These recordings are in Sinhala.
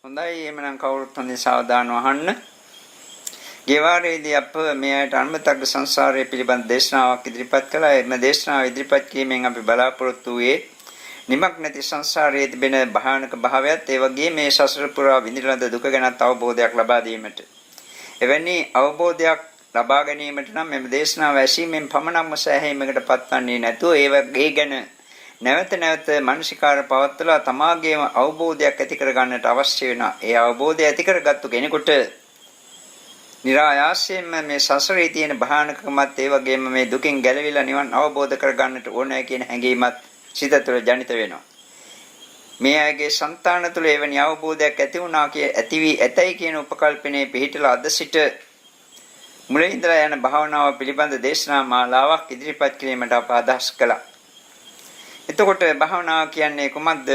හොඳයි එහෙනම් කවුරුත් හොඳින් සාවධානව අහන්න. ගෙවාරේදී අප මෙයට අනුමතක සංසාරයේ පිළිබඳ දේශනාවක් ඉදිරිපත් කළා. එම දේශනාව ඉදිරිපත් කිරීමෙන් අපි බලාපොරොත්තු වූයේ නිමක් නැති සංසාරයේ තිබෙන භයානක භාවයත් ඒ වගේම මේ සසර පුරා විඳින දුක ගැනත් අවබෝධයක් ලබා දීමට. එවැනි අවබෝධයක් ලබා ගැනීමට නම් මෙම දේශනාව ඇසීමෙන් පමණක්ම සෑහීමකට පත්වන්නේ නැතුව ඒ ගැන නැවත නැවත මානසිකාර පවත්වලා තමාගේම අවබෝධයක් ඇති කර ගන්නට අවශ්‍ය වෙනවා. ඒ අවබෝධය ඇති කරගත්තු කෙනෙකුට નિરાයාසයෙන්ම මේ සසරේ තියෙන භයානකකමත් ඒ වගේම මේ දුකින් ගැලවිලා නිවන් අවබෝධ කර ගන්නට ඕනෑ කියන හැඟීමත් සිත තුළ ජනිත වෙනවා. මේ අයගේ సంతාන තුළ එවැනි අවබෝධයක් ඇති වුණා ඇති වී ඇතයි කියන උපකල්පනයේ පිහිටලා අද සිට මුලින් ඉඳලා යන භාවනාව පිළිබඳ දේශනා මාලාවක් ඉදිරිපත් කිරීමට අප අදහස් කළා. එතකොට භාවනාව කියන්නේ කුමක්ද?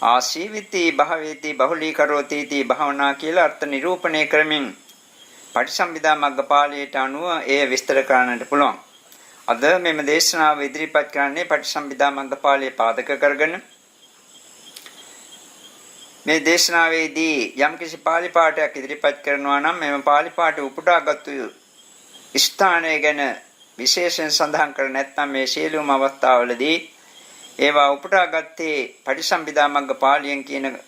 ආශීවිති භාවේති බහුලීකරෝති इति භාවනා කියලා අර්ථ නිරූපණය කරමින් පටිසම්භිදා මග්ගපාළියට අනුව එය විස්තර කරන්නට පුළුවන්. අද මෙම දේශනාව ඉදිරිපත් කරන්නේ පටිසම්භිදා මග්ගපාළිය පාදක කරගෙන මේ දේශනාවේදී යම්කිසි පාළි පාඨයක් ඉදිරිපත් කරනවා නම් මෙම පාළි පාඨය උපුටාගත්තු ස්ථානය ගැන විශේෂයෙන් සඳහන් කර නැත්නම් මේ සියලුම අවස්ථාවලදී ඒවා උපුටාගත්තේ පටිසම්භිදා මග්ගපාළියෙන් කියන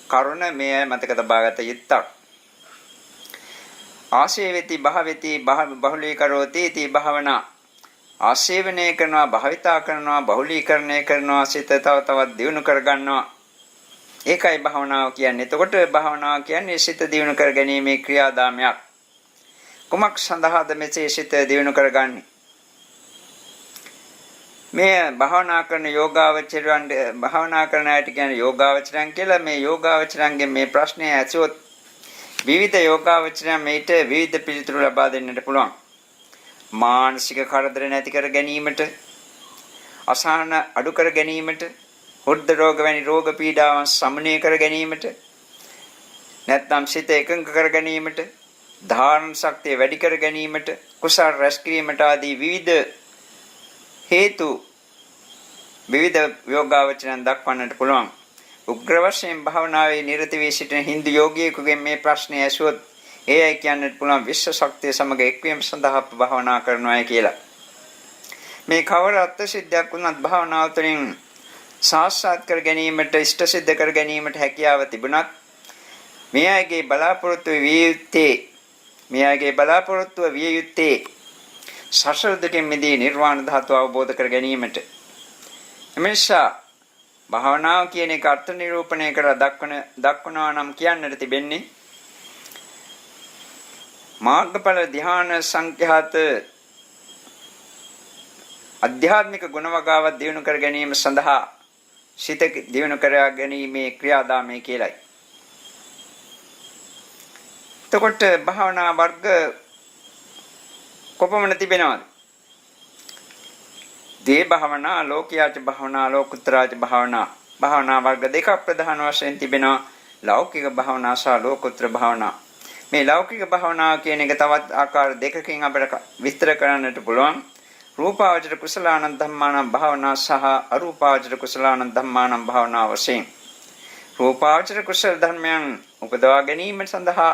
කරුණ මේ මතක තබාගත යුත්තක්. ආශේවති භාවති බහුලීකරෝති इति භාවනා ආශේවනය කරනවා භාවිතා කරනවා බහුලීකරණය කරනවා සිත තව තවත් දියුණු කර ගන්නවා. ඒකයි භාවනාව කියන්නේ. එතකොට භාවනාව කියන්නේ සිත දියුණු කර ගැනීමේ ක්‍රියාදාමයක්. කුමක් සඳහාද මෙසේ සිත දියුණු කරගන්නේ? මේ භාවනා කරන යෝගාවචරයන් භාවනා කරන අයට කියන්නේ යෝගාවචරයන් කියලා. මේ යෝගාවචරයන්ගේ මේ ප්‍රශ්නේ ඇසුවොත් විවිධ යෝගාවචරයන් මේට විවිධ පිළිතුරු ලබා දෙන්නට පුළුවන්. මානසික කරදර නැති කර ගැනීමට, අසහන අඩු කර ගැනීමට, හෘද රෝග වැනි රෝග පීඩාවන් සමනය කර ගැනීමට, නැත්නම් සිත එකඟ කර ගැනීමට, ධාරණ ශක්තිය වැඩි කර ගැනීමට, කුසල රැස් කිරීමට ආදී විවිධ හේතු විවිධ යෝගාවචරයන් දක්වන්නට පුළුවන්. උග්‍ර වශයෙන් භාවනාවේ නිරත වී සිටින හින්දු යෝගියෙකුගෙන් මේ ප්‍රශ්නේ ඇසුවොත් එයයි කියන්නට පුළුවන් විශ්ව ශක්තිය සමග එක්වීම සඳහා භාවනා කරනවායි කියලා. මේ කවර අර්ථ සිද්ධියක් වුණත් භාවනාව තුළින් සාක්ෂාත් කර ගැනීමට, ඉෂ්ට සිද්ධ කර ගැනීමට හැකියාව තිබුණත් මේ අයගේ බලාපොරොත්තුව විය යුත්තේ සසර දුකින් මිදී නිර්වාණ ධාතුව අවබෝධ කර ගැනීමට. එමේසා භාවනාව කියන එක අර්ථ නිරූපණය කර දක්වනවා නම් කියන්නට තිබෙන්නේ මාර්ගඵල ධ්‍යාන සංඛ්‍යාත අධ්‍යාත්මික ගුණ වගාවක් දියුණු කර ගැනීම සඳහා සිත දියුණු කර ගැනීමේ ක්‍රියාදාමය කියලයි. එතකොට භාවනා වර්ග කොපමණ තිබෙනවද? දේ භාවනා, ලෝකියාච භාවනා, ලෝකුත්තරාච භාවනා. භාවනා වර්ග දෙකක් ප්‍රධාන වශයෙන් තිබෙනවා. ලෞකික භාවනා සහ ලෝකුත්තර භාවනා. මේ ලෞකික භාවනාව කියන එක තවත් ආකාර දෙකකින් අපිට විස්තර කරන්නට පුළුවන්. රූපාවචර කුසලානං ධම්මානං භාවනා සහ අරූපාවචර කුසලානං ධම්මානං භාවනා වශයෙන්. රූපාවචර කුසල ධර්මයන් උපදවා ගැනීම සඳහා,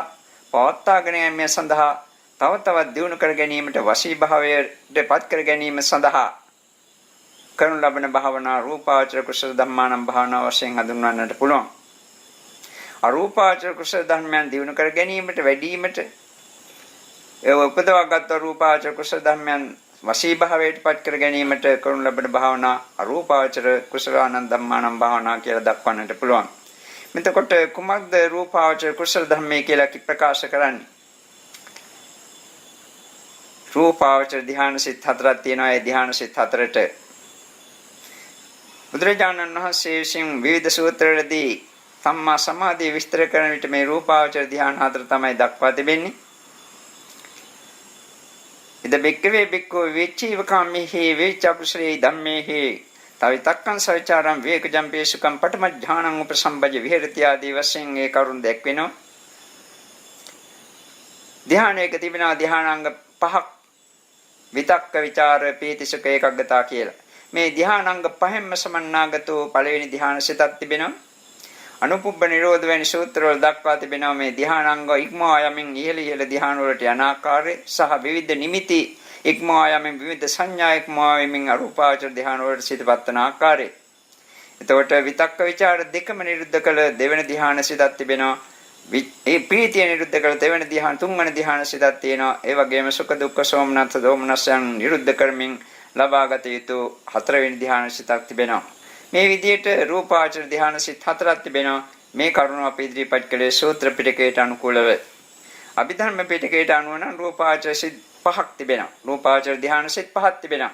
පවත්වාගෙන යාම සඳහා, තව තවත් දියුණු කර ගැනීමට, වශී භාවයට පත් කර ගැනීම සඳහා කරනු ලබන භාවනා රූපාවචර කුසල ධම්මානං භාවනා වශයෙන් හඳුන්වන්නට පුළුවන්. අරූපාවචර කුසල ධර්මයන් දියුණු කර ගැනීමට, වැඩිවීමට, ඒ උපදවාගත් රූපාවචර කුසල ධර්මයන් වශී භාවයට පත් කර ගැනීමට කරනු ලබන භාවනා අරූපාවචර කුසලානං ධම්මානං භාවනා කියලා දක්වන්නට පුළුවන්. මෙතකොට කුමක්ද රූපාවචර කුසල ධර්මයේ කියලා ප්‍රකාශ කරන්නේ? රූපාවචර ධ්‍යාන සිත් හතරක් තියෙනවා. ඒ ධ්‍යාන සිත් හතරට බුදුරජාණන් වහන්සේ විසින් විවිධ සූත්‍රවලදී සම්මා සමාධිය විස්තර කරන විට මේ රූපාවචර ධ්‍යාන හතර තමයි දක්වා තිබෙන්නේ. ඉද බික්කවේ බික්කෝ විචීව කාමෙහි විචක්ෂරේ ධම්මේහි තවිතක්කං සවිචාරං විවේකජං පේසුකම් පඨම ඥානං උපසම්බජ විහෙරති ආදී වශයෙන් ඒ කරුණ දැක්වෙනවා. ධ්‍යානයක තිබෙනවා ධ්‍යානාංග පහක්. විතක්ක විචාර පීතිසුඛ ඒකග්ගතා කියලා. මේ ධ්‍යානාංග පහෙන්ම සමන්නාගතෝ පළවෙනි ධ්‍යාන සිතක් තිබෙනවා. අනුපුබ්බ නිරෝධ වැනි සූත්‍රවල දක්වා තිබෙනවා මේ ධ්‍යානාංග ඉක්මවා යමින් ඉහළ ඉහළ ධ්‍යාන වලට යන ආකාරය සහ විවිධ නිමිති ඉක්මවා යමින් විවිධ සංඥා ඉක්මවා යමින් අරූපාවචර ධ්‍යාන වලට සිතපත් වන ආකාරය. එතකොට විතක්ක ਵਿਚාර දෙකම නිරුද්ධ කළ දෙවන ධ්‍යාන සිතක් තිබෙනවා. ඒ ප්‍රීතිය නිරුද්ධ කළ දෙවන ධ්‍යාන තුන්වන ධ්‍යාන සිතක් තියෙනවා. ඒ වගේම සුඛ දුක්ඛ සෝමනස්ස දෝමනස්යන් නිරුද්ධ කරමින් ලබාගත යුතු හතරවෙනි ධ්‍යාන සිතක් තිබෙනවා. මේ විදිහට රූපාවචර ධ්‍යාන සිත හතරක් තිබෙනවා. මේ කරුණ අපි ඉදිරිපත් කළේ සූත්‍ර පිටකයට අනුකූලව. අභිධර්ම පිටකයට අනුව නම් රූපාවචර සිත පහක් තිබෙනවා. රූපාවචර ධ්‍යාන සිත පහක් තිබෙනවා.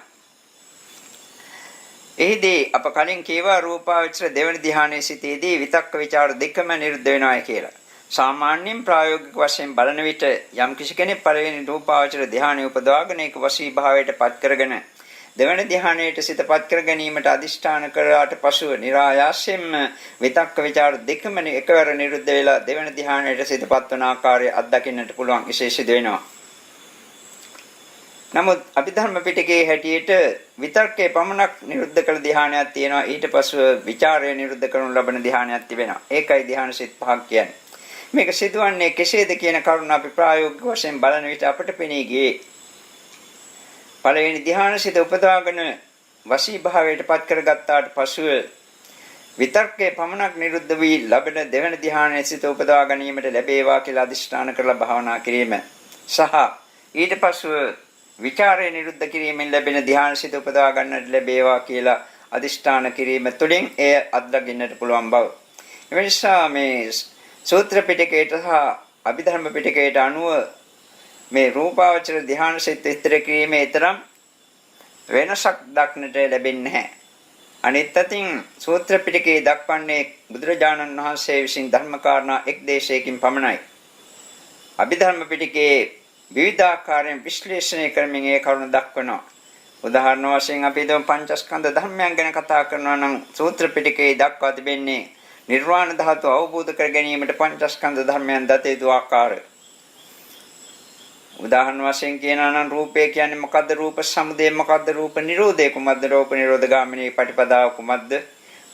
එහිදී අප කලින් කියවා රූපාවචර දෙවන ධ්‍යානයේ සිටීදී විතක්ක ਵਿਚාර දෙකම නිරුද්ධ වෙනවා කියලා. සාමාන්‍යයෙන් ප්‍රායෝගික වශයෙන් බලන විට යම් කිසි කෙනෙක් පළවෙනි රූපාවචර ධ්‍යානය උපදවාගෙන ඒක වශී භාවයට පත් කරගෙන දෙවන ධ්‍යානයට සිතපත් කර ගැනීමට අදිෂ්ඨාන කරාට පසුව નિરાයාසයෙන්ම විතක්ක ਵਿਚාර දෙකම එකවර නිරුද්ධ වෙලා දෙවන ධ්‍යානයට සිතපත් වන ආකාරය අත්දකින්නට පුළුවන් විශේෂිත වෙනවා. නමුත් අභිධර්ම පිටකයේ හැටියට විතර්කයේ පමණක් නිරුද්ධ කළ ධ්‍යානයක් තියෙනවා. ඊට පස්ව විචාරය නිරුද්ධ කරනු ලබන ධ්‍යානයක් තිබෙනවා. ඒකයි ධ්‍යාන සිත් පහක් කියන්නේ. මේක සිදුවන්නේ කෙසේද කියන කරුණ අපි ප්‍රායෝගික වශයෙන් බලන විට අපට පෙනී ගියේ. පළවෙනි ධ්‍යාන සිත උපදවාගෙන වශී භාවයට පත් කරගත්තාට පසුව විතර්කයේ පමණක් නිරුද්ධ වී ලබන දෙවන ධ්‍යානයේ සිත උපදවා ගැනීමට ලැබේවා කියලා අදිෂ්ඨාන කරලා භාවනා කිරීම සහ ඊට පසුව විචාරය නිරුද්ධ කිරීමෙන් ලැබෙන ධ්‍යාන සිත උපදවා ගන්නට ලැබේවා කියලා අදිෂ්ඨාන කිරීම තුළින් එය අත්දකින්නට පුළුවන් බව. එනිසා මේ සූත්‍ර පිටකයට සහ අභිධර්ම පිටකයට අනුව මේ රූපාවචර ධ්‍යාන සිත විස්තර කිරීමේ තරම් වෙනසක් දක්නට ලැබෙන්නේ නැහැ. අනිත් අතින් සූත්‍ර පිටකයේ දක්වන්නේ බුදුරජාණන් වහන්සේ විසින් ධර්ම කාරණා එක් දේශයකින් පමණයි. අභිධර්ම පිටකයේ විවිධාකාරයෙන් විශ්ලේෂණය කරමින් ඒ කරුණ දක්වනවා. උදාහරණ වශයෙන් අපි හිතමු පංචස්කන්ධ ධර්මයන් ගැන කතා කරනවා නම් සූත්‍ර පිටකයේ දක්වා තිබෙන්නේ නිර්වාණ ධාතුව අවබෝධ කර ගැනීමට පංචස්කන්ධ ධර්මයන් දත යුතු ආකාරය. උදාහරණ වශයෙන් කියනවා නම් රූපය කියන්නේ මොකද්ද? රූප සමුදය මොකද්ද? රූප නිරෝධය කුමද්ද? රූප නිරෝධ ගාමිනී පටිපදාව කුමද්ද?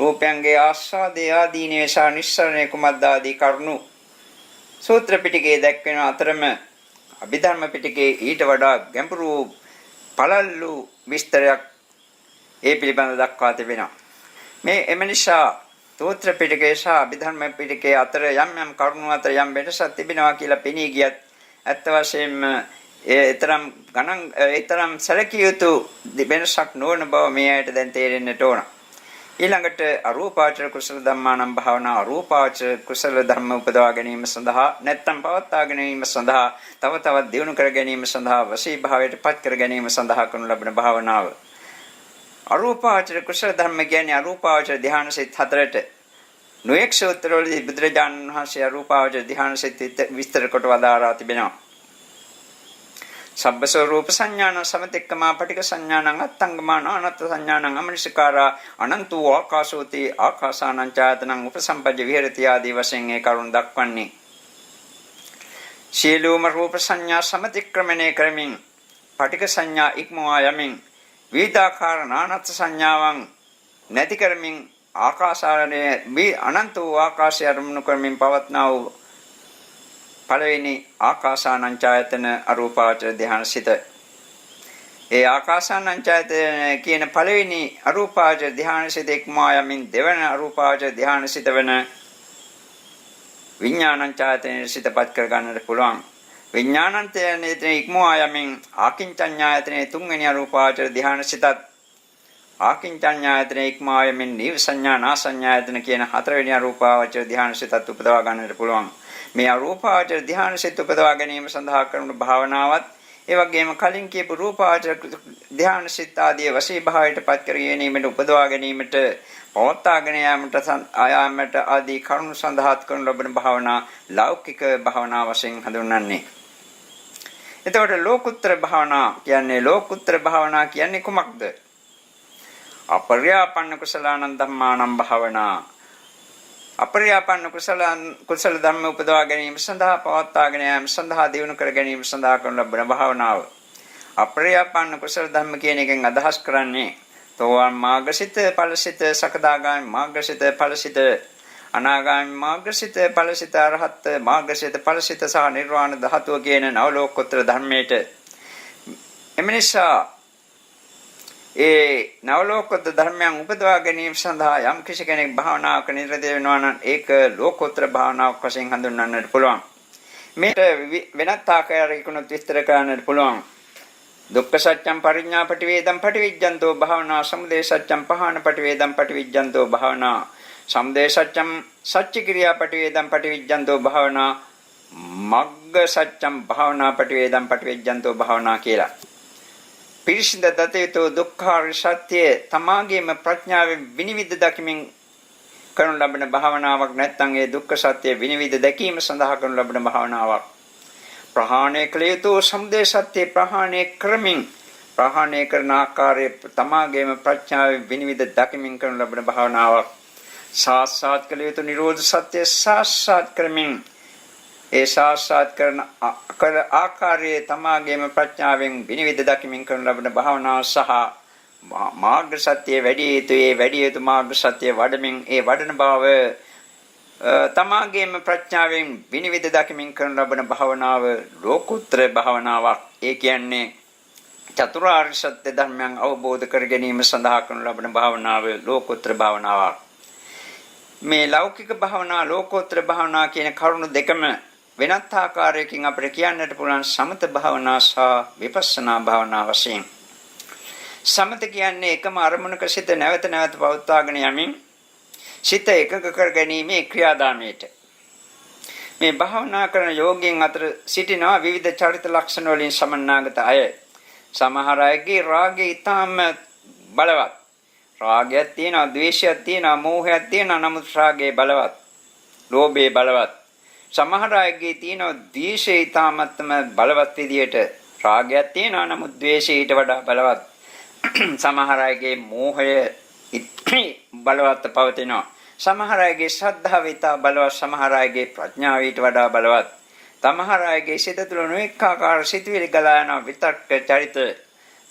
රූපයන්ගේ ආස්වාදේ ආදීනේ සා නිස්සරණය කුමද්ද ආදී කරුණු සූත්‍ර පිටකයේ දැක්වෙන අතරම අභිධර්ම පිටකයේ ඊට වඩා ගැඹුරු පළල්ලු විස්තරයක් ඒ පිළිබඳව දක්වා තිබෙනවා. මේ එම නිසා සූත්‍ර පිටකයේ සහ අභිධර්ම පිටකයේ අතර යම් යම් කරුණු අතර යම් වෙනසක් තිබෙනවා කියලා පෙනී ගියත් ඇත්ත වශයෙන්ම ඒතරම් සැලකිය යුතු වෙනසක් නොවන බව මේ ඇයට දැන් තේරෙන්නට ඕන. ඊළඟට අරූපාවචර කුසල ධම්මානම් භාවනා අරූපාවචර කුසල ධර්ම උපදවා ගැනීම සඳහා නැත්නම් පවත්වා ගැනීම සඳහා තව තවත් දියුණු කර ගැනීම සඳහා වශී භාවයට පත් කර ගැනීම සඳහා කරනු ලබන භාවනාව. අරූපාවචර කුසල ධර්ම කියන්නේ අරූපාවචර ධ්‍යාන සිත් හතරට නොඑක් සූත්‍රවලදී බුදුරජාණන් වහන්සේ අරූපාවචර ධ්‍යාන සිත් විස්තර කොට වදාරා තිබෙනවා. සබ්බසෝ රූප සංඥාන සමතික්කමා පටික සංඥානං අත්තංගමාන අනත්ත සංඥානං අමනිෂකාරා අනන්තෝ ආකාශෝති ආකාසානං ඡායතනං උපසම්පජ්ජ විහෙරති ආදී වශයෙන් ඒ කරුණ දක්වන්නේ. සීලෝම රූප සංඥා සමතික්‍රමණය කරමින් පටික සංඥා ඉක්මවා යමින් විවිධාකාර නානත් සංඥාවන් නැති කරමින් ආකාසාරණයේ මේ අනන්ත වූ ආකාශය අරමුණු කරමින් පවත්නා වූ පළවෙනි ආකාසානං ඡායතන අරූපාවචර ධ්‍යාන සිත. ඒ ආකාසානං ඡායතන කියන පළවෙනි අරූපාවචර ධ්‍යාන සිත ඉක්මවා යමින් දෙවන අරූපාවචර ධ්‍යාන සිත වෙන විඥානං ඡායතන සිතපත් කර ගන්නට පුළුවන්. විඥානන්තයේ ඉක්මවා යමින් ආකින්චඤ්ඤායතනයේ තුන්වෙනි අරූපාවචර ධ්‍යාන සිතත් ආකින්චඤ්ඤායතනයේ ඉක්මවා යමින් නිව සංඥා නාසඤ්ඤායතන කියන හතරවෙනි අරූපාවචර ධ්‍යාන සිතත් උපදවා ගන්නට පුළුවන්. මේ අරූපාවචර ධ්‍යාන සිත උපදවා ගැනීම සඳහා කරන භාවනාවත් ඒ වගේම කලින් කියපු රූපාවචර ධ්‍යාන සිත ආදී වශී භාවයට පත් කර ගැනීමට උපදවා ගැනීමට පවත්වාගෙන යාමට ආදී කරුණු සඳහා කරන ලබන භාවනා ලෞකික භාවනා වශයෙන් හඳුන්වන්නේ. එතකොට ලෝකුත්තර භාවනා කියන්නේ කුමක්ද? අපර්යාපන්න කුසලානං ධම්මානං භාවනා. අපර්යාපන්න කුසල ධර්ම උපදවා ගැනීම සඳහා පවත්වාගෙන යාම සඳහා දියුණු කර ගැනීම සඳහා කරන ලබන භාවනාව. අපර්යාපන්න කුසල ධර්ම කියන එකෙන් අදහස් කරන්නේ තෝවාන් මාර්ගසිත ඵලසිත සකදාගාමී මාර්ගසිත ඵලසිත අනාගාමී මාර්ගසිත ඵලසිත අරහත් මාර්ගසිත ඵලසිත සහ නිර්වාණ ධාතුව කියන නවලෝකෝත්තර ධර්මයට එමනිසා ඒ නවලෝකෝත්තර ධර්මයන් උපදවා ගැනීම සඳහා යම් කිසි කෙනෙක් භාවනාවක නිරත වෙනවා නම් ඒක ලෝකෝත්තර භාවනාවක් වශයෙන් හඳුන්වන්නට පුළුවන්. මේට වෙනත් ආකාරයකින් විස්තර කරන්නට පුළුවන්. දුක්ඛ සත්‍යං පරිඥා පටිවේදම් පටිවිජ්ජන්තෝ භාවනා සමුදය සත්‍යං පහාන පටිවේදම් පටිවිජ්ජන්තෝ භාවනා සමුදය සත්‍යං සච්ච ක්‍රියා පටිවේදම් පටිවිජ්ජන්තෝ භාවනා මග්ග සත්‍යං භාවනා පටිවේදම් පටිවිජ්ජන්තෝ භාවනා කියලා. පිරිසිඳ දතේතෝ දුක්ඛාර සත්‍ය තමාගේම ප්‍රඥාවෙන් විනිවිද දකිමින් කරනු ලබන භාවනාවක් නැත්නම් ඒ දුක්ඛ සත්‍ය විනිවිද දැකීම සඳහා කරනු ලබන භාවනාවක්. ප්‍රහාණය කළ යුතු සමුදය සත්‍ය ප්‍රහාණය කරමින් ප්‍රහාණය කරන ආකාරයේ තමාගේම ප්‍රඥාවෙන් විනිවිද දකිමින් කරනු ලබන භාවනාවක්. සාක්ෂාත් කළ යුතු නිරෝධ සත්‍ය සාක්ෂාත් කරමින් ඒ සාක්ෂාත් කරන ආකාරයේ තමාගේම ප්‍රඥාවෙන් විනිවිද දකිමින් කරන ලබන භාවනාව සහ මාර්ග සත්‍ය වැඩි යුතුයේ වැඩි යුතු මාර්ග සත්‍ය වඩමින් ඒ වඩන බව තමාගේම ප්‍රඥාවෙන් විනිවිද දකිමින් කරන ලබන භාවනාව ලෝකෝත්තර භාවනාවක්. ඒ කියන්නේ චතුරාර්ය සත්‍ය ධර්මයන් අවබෝධ කර ගැනීම සඳහා කරන ලබන භාවනාව ලෝකෝත්තර භාවනාවක්. මේ ලෞකික භාවනා ලෝකෝත්තර භාවනා කියන කරුණු දෙකම වෙනත් ආකාරයකින් අපිට කියන්නට පුළුවන් සමත භාවනා සහ විපස්සනා භාවනා වශයෙන්. සමත කියන්නේ එකම අරමුණක සිට නැවත නැවත පවත්වාගෙන යමින් සිත එකඟ කර ගැනීමේ ක්‍රියාදාමයට. මේ භාවනා කරන යෝගීන් අතර සිටිනවා විවිධ චරිත ලක්ෂණ වලින් සමන්නාගත අය. සමහර අයගේ රාගය ඊටම බලවත්. රාගයක් තියෙනවා, ද්වේෂයක් තියෙනවා, මෝහයක් තියෙනවා. නමුත් රාගය බලවත්. ලෝභය බලවත්. සමහර අයගේ තියෙනවා ද්වේෂය ඊටමත්ම බලවත් විදියට. රාගයක් තියෙනවා, නමුත් ද්වේෂය ඊට වඩා බලවත්. සමහර අයගේ මෝහය බලවත් පවතිනවා. සමහර අයගේ ශ්‍රද්ධාව ඊට බලවත්, සමහර අයගේ ප්‍රඥාව ඊට වඩා බලවත්. සමහර අයගේ සිත තුළ නොඑක ආකාර සිතුවිලි ගලා යන විතක්ක චරිත.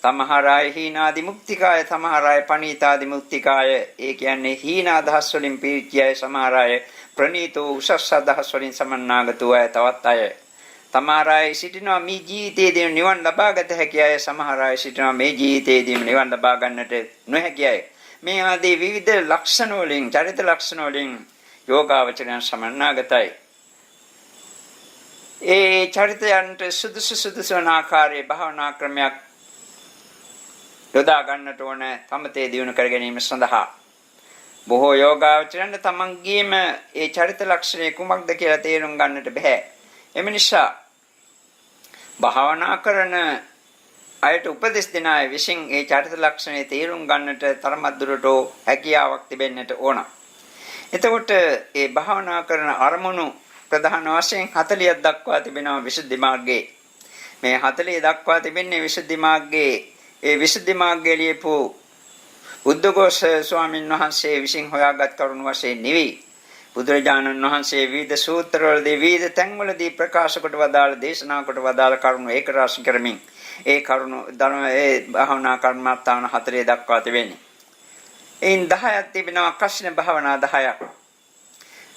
සමහර අය හීනාදි මුක්තිකාය, සමහර අය පනීතාදි මුක්තිකාය. ඒ කියන්නේ හීන අදහස් වලින් පීඩිතය. සමහර අය ප්‍රනීතෝ උසස් අදහස් වලින් සමන්නාගතෝ අය තවත් අය. සමහර අය සිටිනවා මේ ජීවිතයේදී නිවන් ලබා ගත හැකි අය. සමහර අය සිටිනවා මේ ජීවිතයේදී නිවන් ලබා ගන්නට නොහැකි අය. මේ ආදී විවිධ ලක්ෂණ වලින් චරිත ලක්ෂණ වලින් යෝගාවචරයන් සමන්නාගතයි. ඒ චරිතයන්ට සුදුසු ආකාරයේ භාවනා ක්‍රමයක් යොදා ගන්නට ඕන තමතේ දියුණු කර ගැනීම සඳහා. බොහෝ යෝගාවචරයන් තමන්ගේම ඒ චරිත ලක්ෂණය කුමක්ද කියලා තේරුම් ගන්නට බෑ. එම නිසා භාවනා කරන අයට උපදෙස් දෙන අය විසින් ඒ චරිත ලක්ෂණය තේරුම් ගන්නට තරමක් දුරට හැකියාවක් තිබෙන්නට ඕන. එතකොට ඒ භාවනා කරන අරමුණු ප්‍රධාන වශයෙන් 40ක් දක්වා තිබෙනවා විසුද්ධි මාර්ගයේ. මේ 40 දක්වා තිබෙන්නේ විසුද්ධි මාර්ගයේ. ඒ විසුද්ධි මාර්ගයේ ලියපු බුද්ධඝෝෂ ස්වාමීන් වහන්සේ විසින් හොයාගත් කරුණු වශයෙන් නෙවෙයි. බුදුරජාණන් වහන්සේ විවිධ සූත්‍රවලදී විවිධ තැන්වලදී ප්‍රකාශ කොට වදාළ දේශනා කොට වදාළ කරුණු ඒක රාශි කරමින් ඒ කරුණු ධර්ම ඒ භාවනා කර්මස්ථාන 4 දක්වා තිබෙන්නේ. එයින් 10ක් තිබෙනවා කෂින භාවනා 10ක්.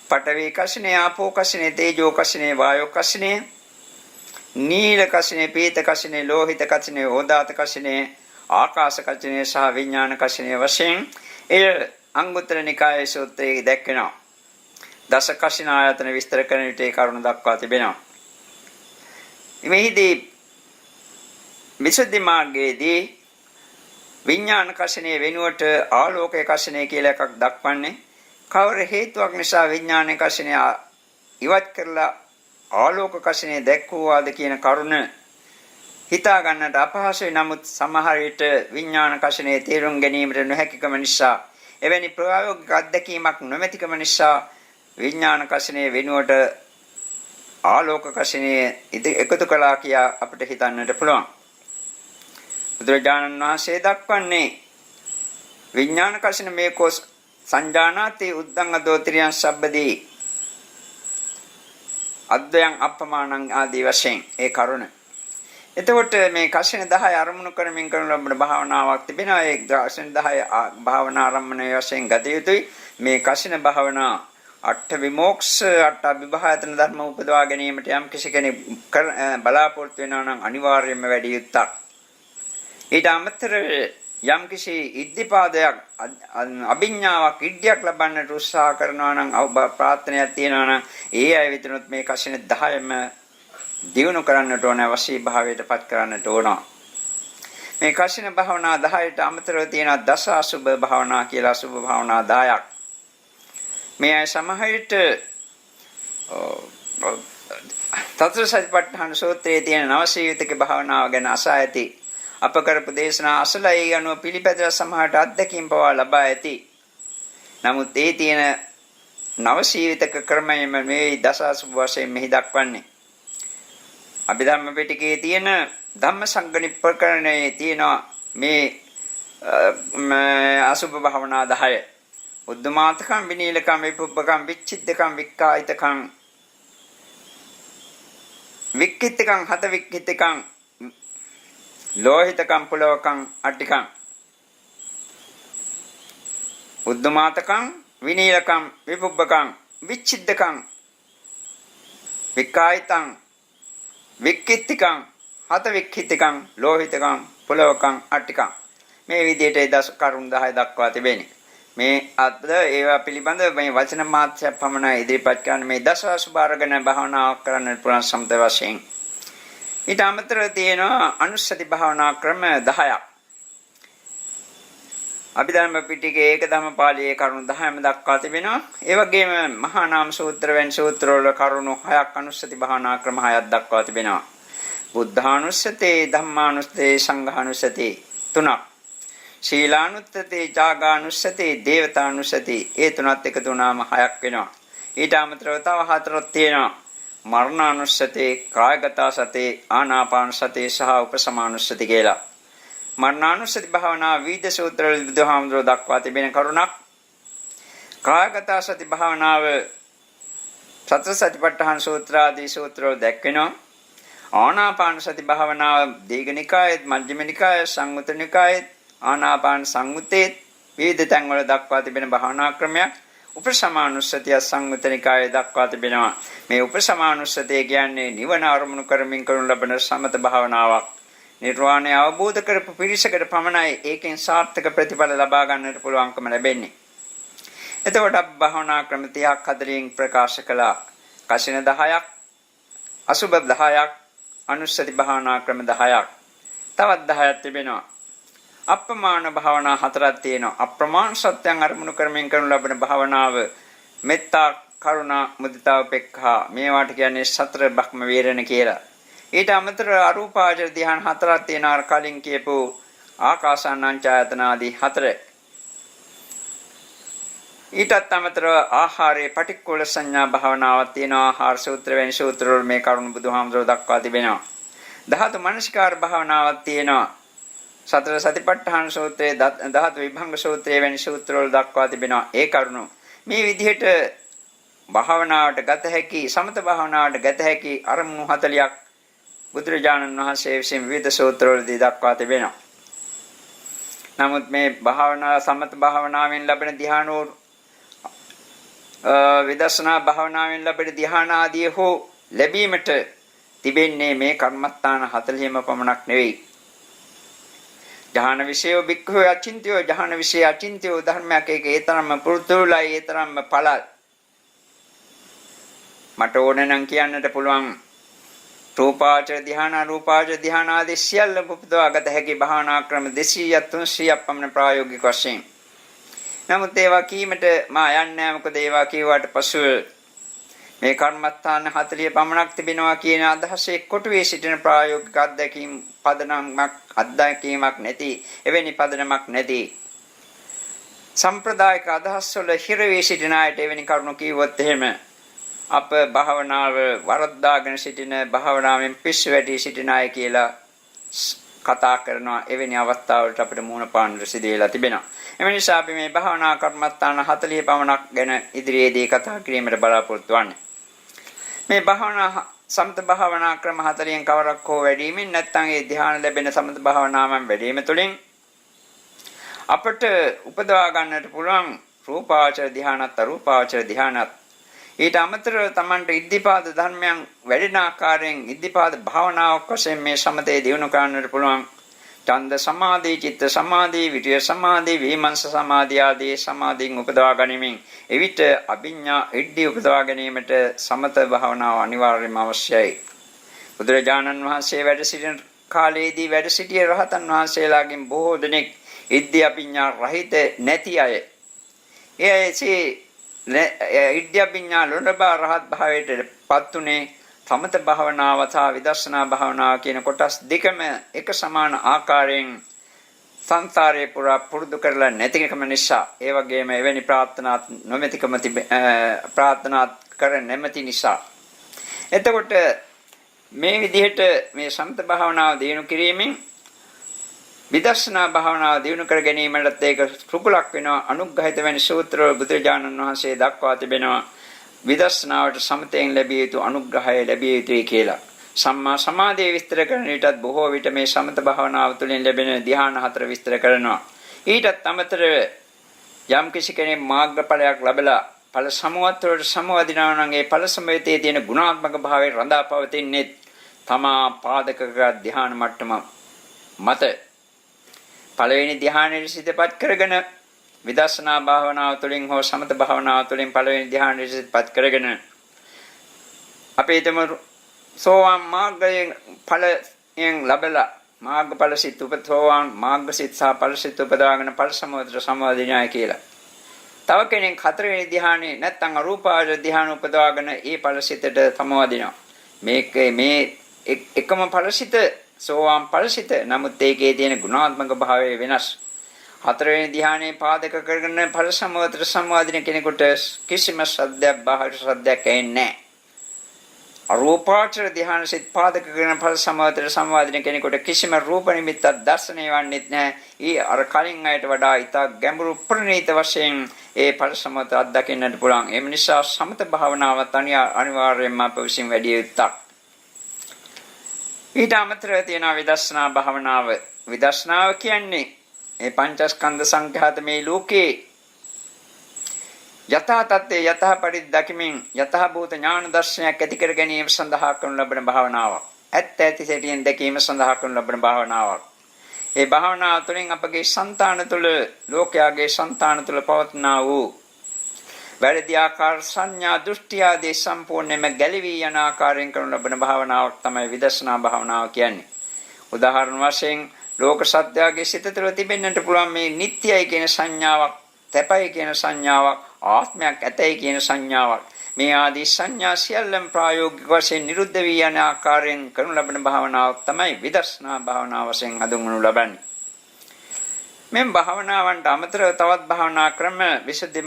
පඨවි කෂිනේ, ආපෝ කෂිනේ, තේජෝ කෂිනේ, වායෝ කෂිනේ, නීල කෂිනේ, පීත කෂිනේ, ලෝහිත කෂිනේ, ඕදාත කෂිනේ, ආකාශ කෂිනේ සහ විඥාන කෂිනේ වශයෙන් එය අංගුත්තර නිකායේ සූත්‍රයේ දැක්වෙනවා. දස කෂින ආයතන විස්තර කරන විට ඒ කරුණ දක්වා තිබෙනවා. මෙහිදී විසුද්ධි මාර්ගයේදී විඥාන කෂිනේ වෙනුවට ආලෝක කෂිනේ කියලා එකක් දක්වන්නේ. කවර හේතුවක් නිසා විඥාන කෂිනේ ඉවත් කරලා ආලෝක කෂිනේ දැක්වුවාද කියන කරුණ හිතා ගන්නට අපහසුයි. නමුත් සමහර විට විඥාන කෂිනේ තේරුම් ගැනීමට නොහැකිකම නිසා, එවැනි ප්‍රායෝගික අත්දැකීමක් නොමැතිකම නිසා විඥාන කෂිනේ වෙනුවට ආලෝක කෂිනේ එකතු කළා කියා අපිට හිතන්නට පුළුවන්. බුදුරජාණන් වහන්සේ දක්වන්නේ විඥාන කෂින මේකෝ සංජානාති උද්දං අදෝතිරියං සබ්බදී අද්වයන් අපමානං ආදී වශයෙන් ඒ කරුණ. එතකොට මේ කෂින 10 අරමුණු කරමින් කරන ලබන භාවනාවක් තිබෙනවා. ඒ කෂින 10 භාවනා ආරම්භණයේ වශයෙන් ගත යුතුයි. මේ කෂින භාවනා අට විමෝක්ෂ අට අභිභායතන ධර්ම උපදවා ගැනීමට යම් කෙනෙක් බලාපොරොත්තු වෙනවා නම් අනිවාර්යයෙන්ම වැඩි යුත්තක්. ඊට අමතරව යම් කිසි ඉද්ධිපාදයක් අභිඥාවක් ඉද්ධියක් ලබන්නට උත්සාහ කරනවා නම් ප්‍රාර්ථනාවක් තියෙනවා නම් ඒ අය විතරොත් මේ කසින 10ම දියුණු කරන්නට ඕන අවශ්‍ය භාවයට පත් කරන්නට ඕන. මේ කසින භාවනා 10ට අමතරව තියෙන දස අසුභ භාවනා කියලා අසුභ භාවනා 10ක්. මේ අය සමහරට තතර සතිපට්ඨාන සූත්‍රයේ තියෙන නවසීවිතක භාවනාව ගැන අසා ඇති. අප කරපු දේශනා අසලා ඒ අනුව පිළිපැදලා සමහරට අත්දැකීම් පවා ලබා ඇති. නමුත් ඒ තියෙන නවසීවිතක ක්‍රමයෙන්ම මේ දස අසුභ වශයෙන් මෙහි දක්වන්නේ. අභිධර්ම පිටකයේ තියෙන ධම්මසංගණි ප්‍රකරණයේ තියෙන මේ අසුභ භාවනා 10. උද්දමාතකම් විනීලකම් විපුබ්බකම් විච්ඡිද්දකම් වික්කායිතකම් වික්කිතකම් හත වික්කිතකම් ලෝහිතකම් පුලවකම් අට්ටිකම් උද්දමාතකම් විනීලකම් විපුබ්බකම් විච්ඡිද්දකම් වික්කායිතං වික්කිතකම් හත වික්කිතකම් ලෝහිතකම් පුලවකම් අට්ටිකම් මේ විදිහට ඒ දස කරුණු 10 දක්වා තිබෙනවා. මේ අද ඒවා පිළිබඳව මේ වචන මාත්‍රයක් පමණ ඉදිරිපත් කරන මේ දස අසුභාරගෙන භාවනාවක් කරන්න පුළුවන් සම්පත වශයෙන්. ඊට අමතරව තියෙනවා අනුස්සති භාවනා ක්‍රම 10ක්. අභිධර්ම පිටකයේ ඒක ධම්මපාලියේ කරුණු 10ම දක්වා තිබෙනවා. ඒ වගේම මහා නාම සූත්‍ර වෙන සූත්‍රවල කරුණු 6ක් අනුස්සති භාවනා ක්‍රම 6ක් දක්වා තිබෙනවා. බුද්ධානුස්සතේ ධම්මානුස්සතේ සංඝානුස්සතේ 3ක්. ශීලානුත්තතේ ජාගානුස්සතේ දේවතානුස්සතේ ඒ තුනත් එකතු වුණාම 6ක් වෙනවා. ඊට අමතරව තව 4ක් තියෙනවා. මරණානුස්සතේ කායගත සතේ ආනාපාන සතේ සහ උපසමානුස්සති කියලා. මරණානුස්සති භාවනා විවිධ සූත්‍රවල බුදුහාමුදුරුවෝ දක්වා තිබෙන කරුණක්. කායගත සති භාවනාව සතර සතිපට්ඨාන සූත්‍ර ආදී සූත්‍රවල දැක්වෙනවා. ආනාපාන සති භාවනාව දීඝනිකායේ මජ්ක්‍ධිම නිකායේ සංයුත්ත නිකායේ ආනාපාන සංයුත්තේ විවිධ තැන්වල දක්වා තිබෙන භාවනා ක්‍රමයක්. උපසමානුස්සතිය සංයුත්ත නිකායේ දක්වා තිබෙනවා. මේ උපසමානුස්සතිය කියන්නේ නිවන අරමුණු කරමින් කරනු ලබන සමත භාවනාවක්. නිර්වාණය අවබෝධ කරපු පිරිසකට පමණයි ඒකෙන් සාර්ථක ප්‍රතිඵල ලබා ගන්නට පුළුවන්කම ලැබෙන්නේ. එතකොට භාවනා ක්‍රම 30ක් 40න් ප්‍රකාශ කළා. කසින 10ක්, අසුබ 10ක්, අනුස්සති භාවනා ක්‍රම 10ක්. තවත් 10ක් තිබෙනවා. අප්‍රමාණ භාවනා 4ක් තියෙනවා. අප්‍රමාණ සත්‍යයන් අරමුණු කරමින් කරනු ලබන භාවනාව මෙත්තා, කරුණා, මුදිතා, උපේක්ඛා මේවාට කියන්නේ සතර බ්‍රහ්ම වේරණ කියලා. ඊට අමතරව අරූපාවචර ධ්‍යාන 4ක් තියෙනවා. කලින් කියපු ආකාසානංචායතන ආදී 4. ඊටත් අමතරව ආහාරයේ පටික්කුල සංඥා භාවනාවක් තියෙනවා. ආහාර සූත්‍ර වෙන සූත්‍රවල මේ කරුණු බුදුහාමුදුරුවෝ දක්වා තිබෙනවා. ධාතු මනසිකාර භාවනාවක් තියෙනවා. සතර සතිපට්ඨාන සූත්‍රයේ ධාතු විභංග සූත්‍රයේ වැනි සූත්‍රවල දක්වා තිබෙනවා. ඒ කරුණු මේ විදිහට භාවනාවට ගත හැකි සමත භාවනාවට ගත හැකි අරමුණු 40ක් බුදුරජාණන් වහන්සේ විසින් විවිධ සූත්‍රවලදී දක්වා තිබෙනවා. නමුත් මේ භාවනා සමත භාවනාවෙන් ලැබෙන ධ්‍යානෝ විදර්ශනා භාවනාවෙන් ලැබෙන ධ්‍යාන ආදී හෝ ලැබීමට තිබෙන්නේ මේ කර්මස්ථාන 40ම පමණක් නෙවෙයි. ධ්‍යාන විෂයෝ බික්ඛවේ අචින්තයෝ ධ්‍යාන විෂය අචින්තයෝ ධර්මයක් ඒ තරම්ම පුරුතුලයි ඒ තරම්ම පළල්. මට ඕන නම් කියන්නට පුළුවන් රූපාවචර ධ්‍යාන අරූපාවචර ධ්‍යාන ආදී සියල්ල උපදවාගත හැකි භාවනා ක්‍රම 200ක් 300ක් පමණ ප්‍රායෝගික වශයෙන්. නමුත් ඒවා කීමට මා යන්නේ නැහැ. මොකද ඒවා කියුවාට පසුව මේ කර්මස්ථාන 40 පමණක් තිබෙනවා කියන අදහසේ කොටුවේ සිටින ප්‍රායෝගික අත්දැකීමක් නැති එවැනි පදනමක් නැති සම්ප්‍රදායික අදහස් වල හිර වී සිටින අයට එවැනි කරුණු කිව්වොත් එහෙම අප භාවනාව වරද්දාගෙන සිටින භාවනාවෙන් පිස්සු වැටි සිටින අය කියලා කතා කරනවා. එවැනි අවස්ථාවලට අපිට මුහුණ පාන්නට සිදු වෙලා තිබෙනවා. එම නිසා අපි මේ භාවනා කර්මස්ථාන 40 පමණක් ගැන ඉදිරියේදී කතා කිරීමට බලාපොරොත්තු වෙන්නේ. මේ භාවනා සමත භාවනා ක්‍රම 4න් කවරක් හෝ වැඩිමින් නැත්නම් ඒ ධ්‍යාන ලැබෙන සමත භාවනාවන් වැඩිම තුළින් අපට උපදවා ගන්නට පුළුවන් රූපාවචර ධ්‍යානත් අරූපාවචර ධ්‍යානත් ඊට අමතරව Tamanට ඉද්ධිපාද ධර්මයන් වැඩෙන ආකාරයෙන් ඉද්ධිපාද භාවනාවක් වශයෙන් මේ සමතේ දියුණු කරන්නට පුළුවන්. ඡන්ද සමාධි, චිත්ත සමාධි, විරිය සමාධි, විමර්ශ සමාධි ආදී සමාධින් උපදවා ගැනීමෙන් එවිට අභිඥා ඉද්ධි උපදවා ගැනීමට සමත භාවනාව අනිවාර්යයෙන්ම අවශ්‍යයි. බුදුරජාණන් වහන්සේ වැඩ සිටින කාලයේදී වැඩ සිටිය රහතන් වහන්සේලාගෙන් බොහෝ දෙනෙක් ඉද්ධි අභිඥා රහිත නැති අය. එසේ ඉද්ධි අභිඥා ලොණබා රහත් භාවයට පත්ුනේ සමත භාවනාව සහ විදර්ශනා භාවනාව කියන කොටස් දෙකම එක සමාන ආකාරයෙන් සංසාරේ පුරා පුරුදු කරලා නැතිකම නිසා ඒ වගේම එවැනි ප්‍රාර්ථනාත් නොමැතිකම ප්‍රාර්ථනාත් කර නැමැති නිසා එතකොට මේ විදිහට මේ සමත භාවනාව දිනු කිරීමෙන් විදර්ශනා භාවනාව දිනු කර ගැනීමට ඒක රුකුලක් වෙනවා. අනුග්‍රහිත වෙන සූත්‍ර බුදුරජාණන් වහන්සේ දක්වා තිබෙනවා විදර්ශනාවට සමතෙන් ලැබිය යුතු අනුග්‍රහය ලැබිය යුතුයි කියලා. සම්මා සමාධිය විස්තර කරන විටත් බොහෝ විට මේ සමත භාවනාව තුළින් ලැබෙන ධ්‍යාන හතර විස්තර කරනවා. ඊටත් අමතරව යම් කිසි කෙනෙක් මාර්ගඵලයක් ලැබලා ඵල සමුවත් වලට සමවදිනවා නම් ඒ ඵල සමවතේ තියෙන ගුණාත්මක භාවයේ රඳා පවතින්නේ තමා පාදක ධ්‍යාන මට්ටම මත. පළවෙනි ධ්‍යානෙ සිතපත් කරගෙන විදර්ශනා භාවනාව තුළින් හෝ සමත භාවනාව තුළින් පළවෙනි ධ්‍යානෙ සිතපත් කරගෙන අපේ තම සෝවාන් මාර්ගයෙන් ඵලයෙන් ලැබලා මාර්ගඵල සිත් උපතෝවාන් මාර්ග සිත් සහ ඵල සිත් උපදාගෙන ඵල සමවතට සමවදිනාය කියලා. තව කෙනෙක් හතරවෙනි ධ්‍යානෙ නැත්නම් අරූපාවචර ධ්‍යාන උපදවාගෙන ඒ ඵල සිතට සමවදිනවා. මේ එකම ඵල සිත සෝවාන් ඵල සිත. නමුත් ඒකේ තියෙන ගුණාත්මක භාවය වෙනස්. හතරවෙනි ධ්‍යානයේ පාදක කරගෙන ඵල සමවතට සමවදින කෙනෙකුට කිසිම ශ්‍රද්ධයක් බාහිර ශ්‍රද්ධයක් ඇන්නේ නැහැ. අරූපාවචර ධ්‍යාන සිත් පාදක කරගෙන ඵල සමවතට සමවදින කෙනෙකුට කිසිම රූප නිමිත්තක් දැర్శණය වන්නේ නැහැ. ඊ අර කලින් අයට වඩා ඊට ගැඹුරු ප්‍රණීත වශයෙන් ඒ ඵල සමවත අත්දකින්නට පුළුවන්. ඒ නිසා සමත භාවනාව අනිවාර්යයෙන්ම අප විසින් වැඩි යුත්තක්. ඊට අමතරව තියෙන විදර්ශනා භාවනාව. විදර්ශනාව කියන්නේ මේ පංචස්කන්ධ සංඛ්‍යාත මේ ලෝකේ යථා තත්ත්වයේ යථා පරිද්දකිමින් යථා භූත ඥාන දර්ශනයක් ඇති කර ගැනීම සඳහා කරන ලබන භාවනාවක්. ඇත්ත ඇති සැටියෙන් දැකීම සඳහා කරන ලබන භාවනාවක්. ඒ භාවනාව තුළින් අපගේ సంతාන තුළ ලෝකයාගේ సంతාන තුළ පවත්නා වූ වැරදි ආකාර සංඥා දෘෂ්ටි ආදී සම්පූර්ණයෙන්ම ගැලවී යන ආකාරයෙන් කරන ලබන භාවනාවක් තමයි විදර්ශනා භාවනාව කියන්නේ. උදාහරණ වශයෙන් ලෝක සත්‍යයේ සිත තුළ තිබෙන්නට පුළුවන් මේ නිට්ටයයි කියන සංඥාවක්, තැපයි කියන සංඥාවක්, ආත්මයක් ඇතයි කියන සංඥාවක්. මේ ආදී සංඥා සියල්ලම ප්‍රායෝගික වශයෙන් නිරුද්ධ වී යන ආකාරයෙන් කරන ලබන භාවනාවක් තමයි විදර්ශනා භාවනාව වශයෙන් හඳුන්වනු ලබන්නේ. මේ භාවනාවන්ට අමතරව තවත් භාවනා ක්‍රම විසුද්ධි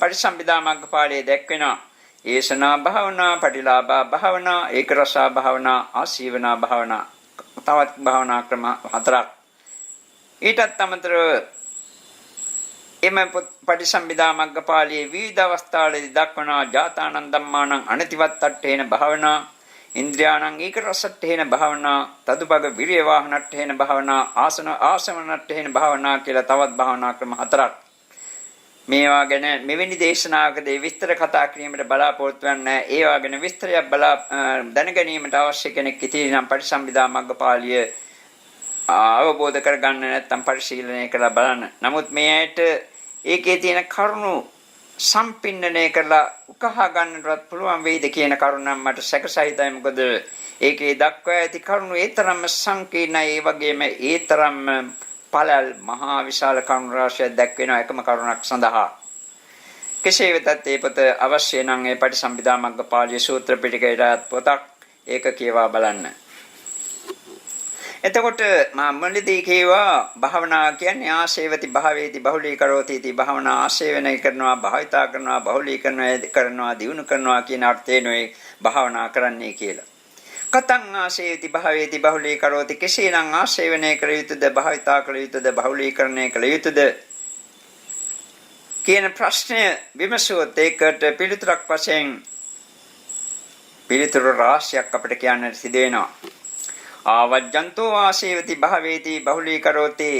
පරිසම්පදා මග්ගපාළයේ දැක්වෙනවා. ඒසනා භාවනා, පටිලාභා භාවනා, ඒකරසා භාවනා, ආසීවනා භාවනා. තවත් භාවනා ක්‍රම හතරක්. ඊටත් අමතරව එම පටිසම්භිදා මග්ගපාළියේ විවිධ අවස්ථාවලදී දක්වනා ජාතානන් ධම්මානං අනතිවත්තට්ඨේන භාවනා, ඉන්ද්‍රියාණං ඒකරසට්ඨේන භාවනා, තදුපග විරිය වාහනට්ඨේන භාවනා, ආසවනට්ඨේන භාවනා කියලා තවත් භාවනා ක්‍රම හතරක්. මේවා ගැන මෙවැනි දේශනාවකදී විස්තර කතා කිරීමට බලාපොරොත්තු වෙන්නේ. ඒවා ගැන විස්තරයක් දැන ගැනීමට අවශ්‍ය කෙනෙක් ඉතිරි නම් පටිසම්භිදා මග්ගපාළිය අවබෝධ කරගන්න නැත්නම් පරිශීලනය කරලා බලන්න. නමුත් මේ ඇයට ඒකේ තියෙන කරුණු සම්පින්නණය කරලා උකහා ගන්නටවත් පුළුවන් වෙයිද කියන කරුණ නම් මට සැකසහිතයි. මොකද ඒකේ දක්වා ඇති කරුණු ඒ තරම්ම සංකීර්ණයි. ඒ වගේම ඒ තරම්ම පළල් මහා විශාල කරුණු රාශියක් දක්වනවා එකම කරුණක් සඳහා. කෙසේ වෙතත් ඒ පොත අවශ්‍ය නම් ඒ පටිසම්භිදා මග්ගපාළිය සූත්‍ර පිටකයට පොතක් ඒක කියවා බලන්න. එතකොට මා මුලදී කියවා භාවනා කියන්නේ ආශේවති භාවේති බහුලීකරෝති इति භාවනා ආශේවනය කරනවා, භාවිතා කරනවා, බහුලීකරනවා, දියුණු කරනවා කියන අර්ථයෙන්යි භාවනා කරන්නේ කියලා. කතං ආශේවති භාවේති බහුලීකරෝති කෙසේනම් ආශේවනය කළ යුතුද, භාවිතා කළ යුතුද, බහුලීකරණය කළ යුතුද කියන ප්‍රශ්නය විමසුවොත් ඒකට පිළිතුරක් වශයෙන් පිළිතුරු රාශියක් අපිට කියන්නට සිදු වෙනවා. ආවජ්ජන්තෝ ආශේවති භාවේති බහුලීකරෝති,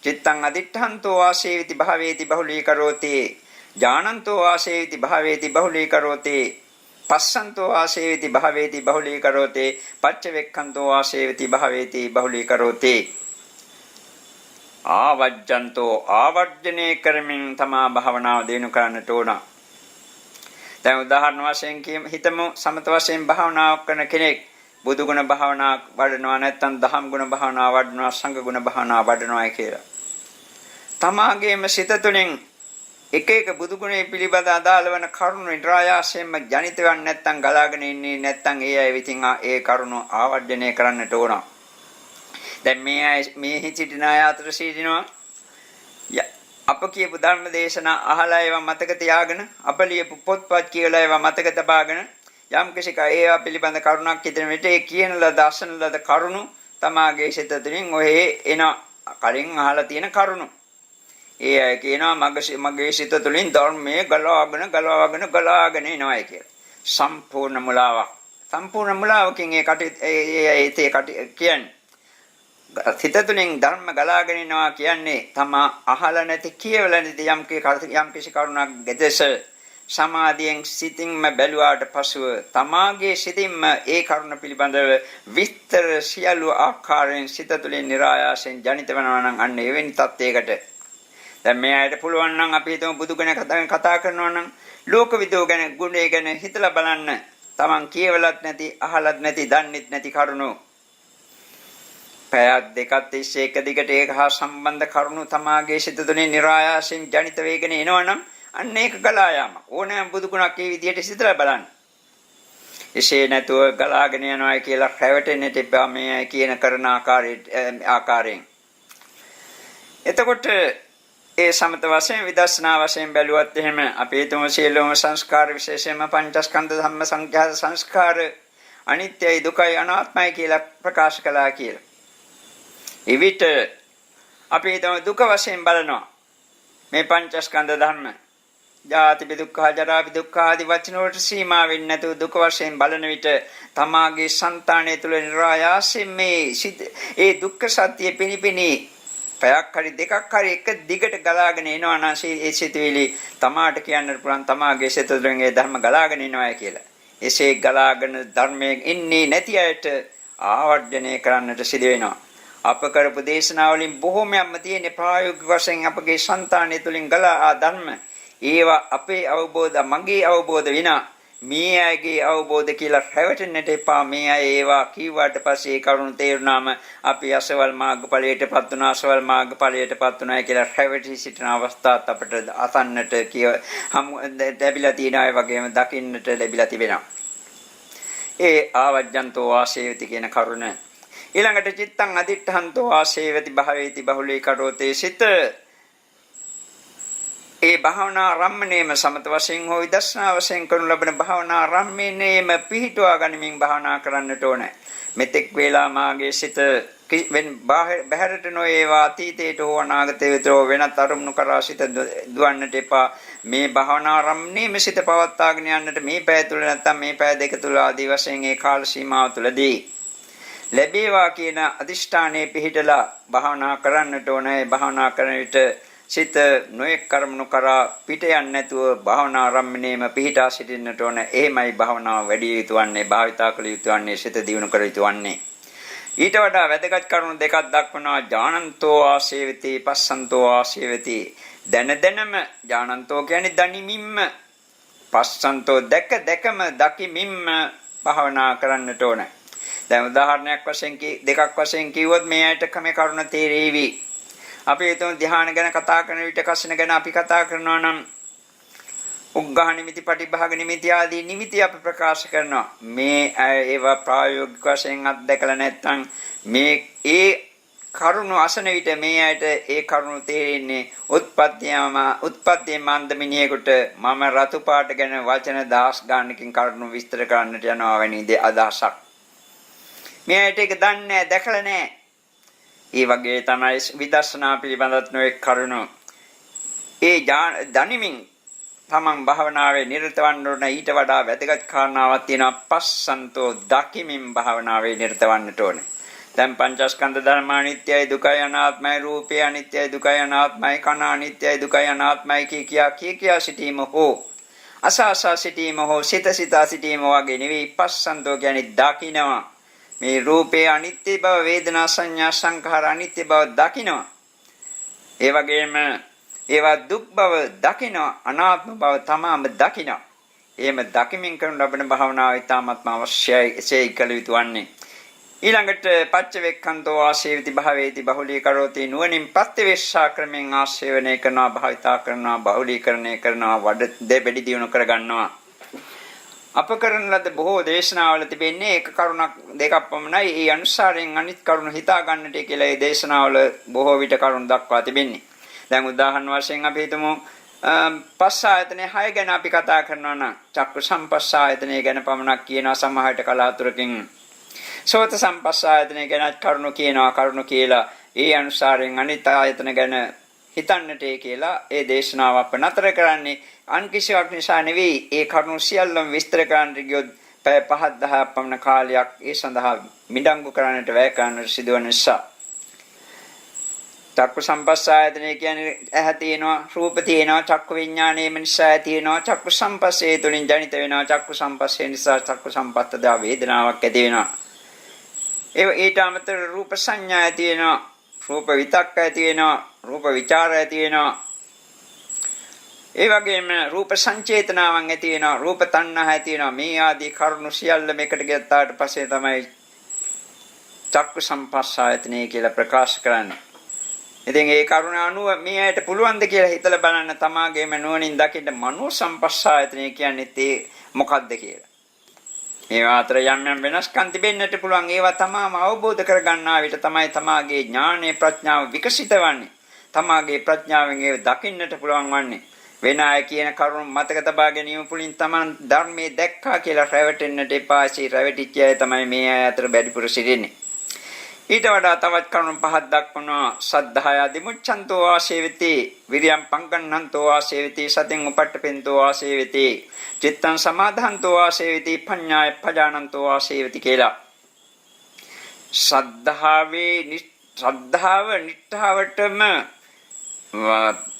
චිත්තං අදිඨන්තෝ ආශේවති භාවේති බහුලීකරෝති, ජානන්තෝ ආසේවිති භාවේති බහුලීකරෝතේ පස්සන්තෝ ආසේවිති භාවේති බහුලීකරෝතේ පච්චවෙක්ඛන්තෝ ආසේවිති භාවේති බහුලීකරෝතේ ආවජ්ජන්තෝ ආවර්ජනේ කරමින් තමා භාවනාව දිනු කරන්නට ඕන. දැන් උදාහරණ වශයෙන් හිතමු සමත වශයෙන් භාවනාවක් කරන කෙනෙක් බුදු ගුණ භාවනා වඩනවා නැත්නම් දහම් ගුණ භාවනා වඩනවා සංඝ ගුණ භාවනා වඩනවා කියලා. තමාගේම සිත තුළින් එක එක බුදු ගුණේ පිළිබඳ අදාළ වන කරුණු නිරායාසයෙන්ම ජනිත වෙන්නේ නැත්නම් ගලාගෙන ඉන්නේ නැත්නම් ඒ අය විසින් ඒ කරුණු ආවර්ජනය කරන්නට ඕන. දැන් මේ හිතින අය අතර සිටිනවා අප කියපු ධර්ම දේශනා අහලා ඒවා මතක තියාගෙන අප ලියපු පොත්පත් කියලා ඒවා මතක තබාගෙන යම් කිසි ඒවා පිළිබඳ කරුණක් හිතන විට ඒ කියන ලද අසන ලද කරුණු තමාගේ සිත තුළින් ඔය එන කලින් අහලා තියෙන කරුණු ඒ අය කියනවා මගේ සිත තුළින් ධර්මයේ ගලාගෙන එනවායි කියලා. සම්පූර්ණ මුලාවක්. සම්පූර්ණ මුලාවකින් කියන්නේ සිත තුළින් ධර්ම ගලාගෙන එනවා කියන්නේ තමා අහලා නැති කියවලා නැති යම් කිසි කරුණක් ගැදෙස සමාධියෙන් සිතින්ම බැලුවාට පසුව තමාගේ සිතින්ම ඒ කරුණ පිළිබඳව විස්තර සියලු ආකාරයෙන් සිත තුළින් નિરાයාසයෙන් ජනිත වෙනවා නම් අන්න එවැනි තත්යකට දැන් මේ අයට පුළුවන් නම් අපි හිතමු බුදු ගැන කතා කරනවා නම් ලෝකවිදෝ ගැන ගුණේ ගැන හිතලා බලන්න. Taman කියවලත් නැති අහලත් නැති දන්නෙත් නැති කරුණු පැයක් දෙකක් තිස්සේ එක දිගට ඒක හා සම්බන්ධ කරුණු තමාගේ සිත තුළින් નિરાයාසයෙන් ජනිත වේගෙන එනවනම් අන්න ඒක ගලා යාම. ඕනෑම බුදු ගුණක් මේ විදිහට සිතලා බලන්න. එසේ නැතුව ගලාගෙන යනවා කියලා රැවටෙන්නට එපා මේ කියන කරන ආකාරයෙන්. එතකොට ඒ සමත වශයෙන් විදර්ශනා වශයෙන් බැලුවත් එහෙම අපේ තුම සියලුම සංස්කාර විශේෂයෙන්ම පංචස්කන්ධ ධම්ම සංඛ්‍යාත සංස්කාර අනිත්‍යයි දුකයි අනාත්මයි කියලා ප්‍රකාශ කළා කියලා. එවිට අපි දුක වශයෙන් බලනවා මේ පංචස්කන්ධ ධර්ම ජාති දුක්ඛ ජරා දුක්ඛ ආදී වචන වලට සීමා වෙන්නේ නැතුව දුක වශයෙන් බලන විට තමාගේ సంతාණය තුළ නිරායාසයෙන් මේ ඒ දුක්ඛ සත්‍ය පිනිපිනි පැයක් හරි දෙකක් හරි එක දිගට ගලාගෙන එනවා නම් ඒ සිතුවිලි තමාට කියන්නට පුළුවන් තමාගේ සිත තුළින් ඒ ධර්ම ගලාගෙන එනවා කියලා. එසේ ගලාගෙන ධර්මයෙන් ඉන්නේ නැති අයට ආවර්ජනය කරන්නට සිදු වෙනවා. අප කරපු දේශනාවලින් බොහෝමයක්ම තියෙන ප්‍රායෝගික වශයෙන් අපගේ సంతාණය තුළින් ගලා ධර්ම ඒවා අපේ අවබෝධ මගේ අවබෝධ විනා මේ අයගේ අවබෝධ කියලා රැවටෙන්නට එපා. මේ අය ඒවා කිව්වට පස්සේ ඒ කරුණු තේරුණාම අපි අසවල් මාර්ගඵලයටපත් වුණා අසවල් මාර්ගඵලයටපත් වුණා කියලා රැවටි සිටින අවස්ථාත් අපිට අසන්නට ලැබිලා තියෙන අය වගේම දකින්නට ලැබිලා තිබෙනවා. ඒ ආවජ්ජන්තෝ ආශේවති කියන කරුණ ඊළඟට චිත්තං අදිඨහන්තෝ ආශේවති භාවේති බහුලී කරෝතේ සිත ඒ භාවනා රම්මණයම සමත වශයෙන් හෝ විදර්ශනා වශයෙන් කරනු ලබන භාවනා රම්මණයම පිහිටුවා ගනිමින් භාවනා කරන්නට ඕනේ. මෙතෙක් වේලා මාගේ සිත බහැරට නොවේවා අතීතයට හෝ අනාගතයට වෙනත් අරමුණු කරා සිත දුවන්නට එපා. මේ භාවනා රම්මණයම සිත පවත්වාගෙන යන්නට මේ පැය තුල නැත්නම් මේ පැය දෙක තුල ආදී වශයෙන් ඒ කාල සීමාව තුලදී ලැබේවා කියන අදිෂ්ඨානයේ පිහිටලා භාවනා කරන්නට ඕනේ. භාවනා කරන විට සිත නොඑක් කර්මණු කරා පිට යන්නේ නැතුව භාවනා ආරම්භණයම පිහිටා සිටින්නට ඕන. එහෙමයි භාවනාව වැඩි යුතු වන්නේ, භාවිතා කළ යුතු වන්නේ, සිත දියුණු කර යුතු වන්නේ. ඊට වඩා වැදගත් කරුණු දෙකක් දක්වනවා. ඥානන්තෝ ආශේවති, පස්සන්තෝ ආශේවති. දැනම ඥානන්තෝ කියන්නේ දනිමින්ම, පස්සන්තෝ දැකම දකිමින්ම භාවනා කරන්නට ඕන. දැන් උදාහරණයක් වශයෙන් දෙකක් වශයෙන් කිව්වොත් මේ ඇයට කමේ කරුණ තේරෙවි. අපි හිතමු ධ්‍යාන ගැන කතා කරන විට කසින ගැන අපි කතා කරනවා නම් උග්ඝහ නිමිති පටිභාග නිමිති ආදී නිමිති අපි ප්‍රකාශ කරනවා. මේ ඒවා ප්‍රායෝගික වශයෙන් අත්දැකලා නැත්නම් මේ ඒ කරුණු අසන විට මේ ඇයට ඒ කරුණු තේරෙන්නේ උත්පත්තියේ මන්දමිනියෙකුට මම රතු පාට ගැන වචන දහස් ගානකින් කරුණු විස්තර කරන්නට යනවා වැනි අදහසක්. මේ ඇයට ඒක දන්නේ නැහැ, දැකලා නැහැ. ඒ වගේ තමයි විදර්ශනා පිළිබඳත් නොඑක් කරුණු. ඒ දනිමින් තමන් භාවනාවේ නිරත වන්න ඕන. ඊට වඩා වැදගත් කාරණාවක් තියෙනවා. පස්සන්තෝ දකිමින් භාවනාවේ නිරත වන්නට ඕනේ. දැන් පංචස්කන්ධ ධර්ම අනිත්‍යයි දුකයි අනාත්මයි රූපය අනිත්‍යයි දුකයි අනාත්මයි කන අනිත්‍යයි දුකයි අනාත්මයි කියා සිටීම හෝ අසාසා සිටීම හෝ සිත සිතා සිටීම වගේ නෙවෙයි පස්සන්තෝ කියන්නේ දකිනවා. මේ රූපේ අනිත්‍ය බව වේදනා සංඥා සංඛාර අනිත්‍ය බව දකිනවා. ඒ වගේම ඒවා දුක් බව දකිනවා අනාත්ම බව තමාම දකිනවා. එහෙම දකිමින් කරන ලබන භාවනාව ඉතාමත්ම අවශ්‍යයි. එසේ කළ යුතු වන්නේ. ඊළඟට පච්චවෙක්ඛන්තෝ ආශේවිති භාවේති බහුලී කරෝති නුවණින් ප්‍රතිවේක්ෂා ක්‍රමෙන් ආශේවනය කරනවා භාවිතා කරනවා බහුලීකරණය කරනවා වඩ දෙබෙඩි දියුණු කර ගන්නවා. අප කරන ලද බොහෝ දේශනාවල තිබෙන්නේ එක කරුණක් දෙකක් පමණයි. ඒ අනුසාරයෙන් අනිත් කරුණ හිතා ගන්නට කියලා මේ දේශනාවල බොහෝ විට කරුණ දක්වා තිබෙන්නේ. දැන් උදාහරණ වශයෙන් අපි හිතමු පස්ස ආයතනයේ 6 ගැන අපි කතා කරනවා නම් චක්කු සම්පස්ස ආයතනය ගැන පමණක් කියනවා සමහරට කලාතුරකින්. සෝත සම්පස්ස ආයතනය ගැන කරුණු කියලා ඒ අනුසාරයෙන් අනිත් ආයතන ගැන හිතන්නට කියලා ඒ දේශනාව අප නතර කරන්නේ අන් කිසිවක් නිසා නෙවෙයි. ඒ කරුණු සියල්ලම විස්තර කරන්නට ගියොත් පැය 5-10ක් පමණ කාලයක් ඒ සඳහා මිඩංගු කරන්නට වැය කරන්නට සිදුවන නිසා. චක්කු සම්පස්ස ආයතනය කියන්නේ ඇහැ තියෙනවා රූප තියෙනවා චක්කු විඥානයේම නිසා තියෙනවා චක්කු සම්පස්සේ තුලින් ජනිත වෙනවා චක්කු සම්පස්සේ නිසා චක්කු සම්පත්තදා වේදනාවක් ඇති වෙනවා. ඊට අමතරව රූප සංඥා ඇති වෙනවා රූප විතක්ක ඇති වෙනවා රූප විචාර ඇති වෙනවා. ඒ වගේම රූප සංචේතනාවන් ඇති වෙනවා රූප තණ්හා ඇති වෙනවා. මේ ආදී කරුණු සියල්ල මේකට ගත්තාට පස්සේ තමයි චක්කු සම්පස්ස ආයතනය කියලා ප්‍රකාශ කරන්නේ. ඉතින් ඒ කරුණ අනුව මේ ඇයට පුළුවන් ද කියලා හිතලා බලන්න තමාගේම නුවණින් දකින්න මනෝ සම්පස්ස ආයතනය කියන්නේ තේ මොකක්ද කියලා. මේවා අතර යම් යම් වෙනස්කම් තිබෙන්නට පුළුවන්. ඒවා තමාම අවබෝධ කරගන්නා විට තමයි තමාගේ ඥානයේ ප්‍රඥාව විකසිත වන්නේ. තමාගේ ප්‍රඥාවෙන් ඒව දකින්නට පුළුවන් වන්නේ. වෙන අය කියන කරුණු මතක තබා ගැනීම පුලින් තමන් ධර්මයේ දැක්කා කියලා රැවටෙන්නට එපා. රැවටිච්ච අය තමයි මේ අය අතර වැඩිපුර සිටින්නේ. ඊට වඩා තවත් කරුණු පහක් දක්වනවා. සද්ධාය අදිමුච්ඡන්තෝ ආශේවිති විරියම් පංගන්නන්තෝ ආශේවිති සතින් උපට්ඨපෙන්තෝ ආශේවිති චිත්තං සමාධාන්තෝ ආශේවිති පඤ්ඤාය පජානන්තෝ ආශේවිති කියලා.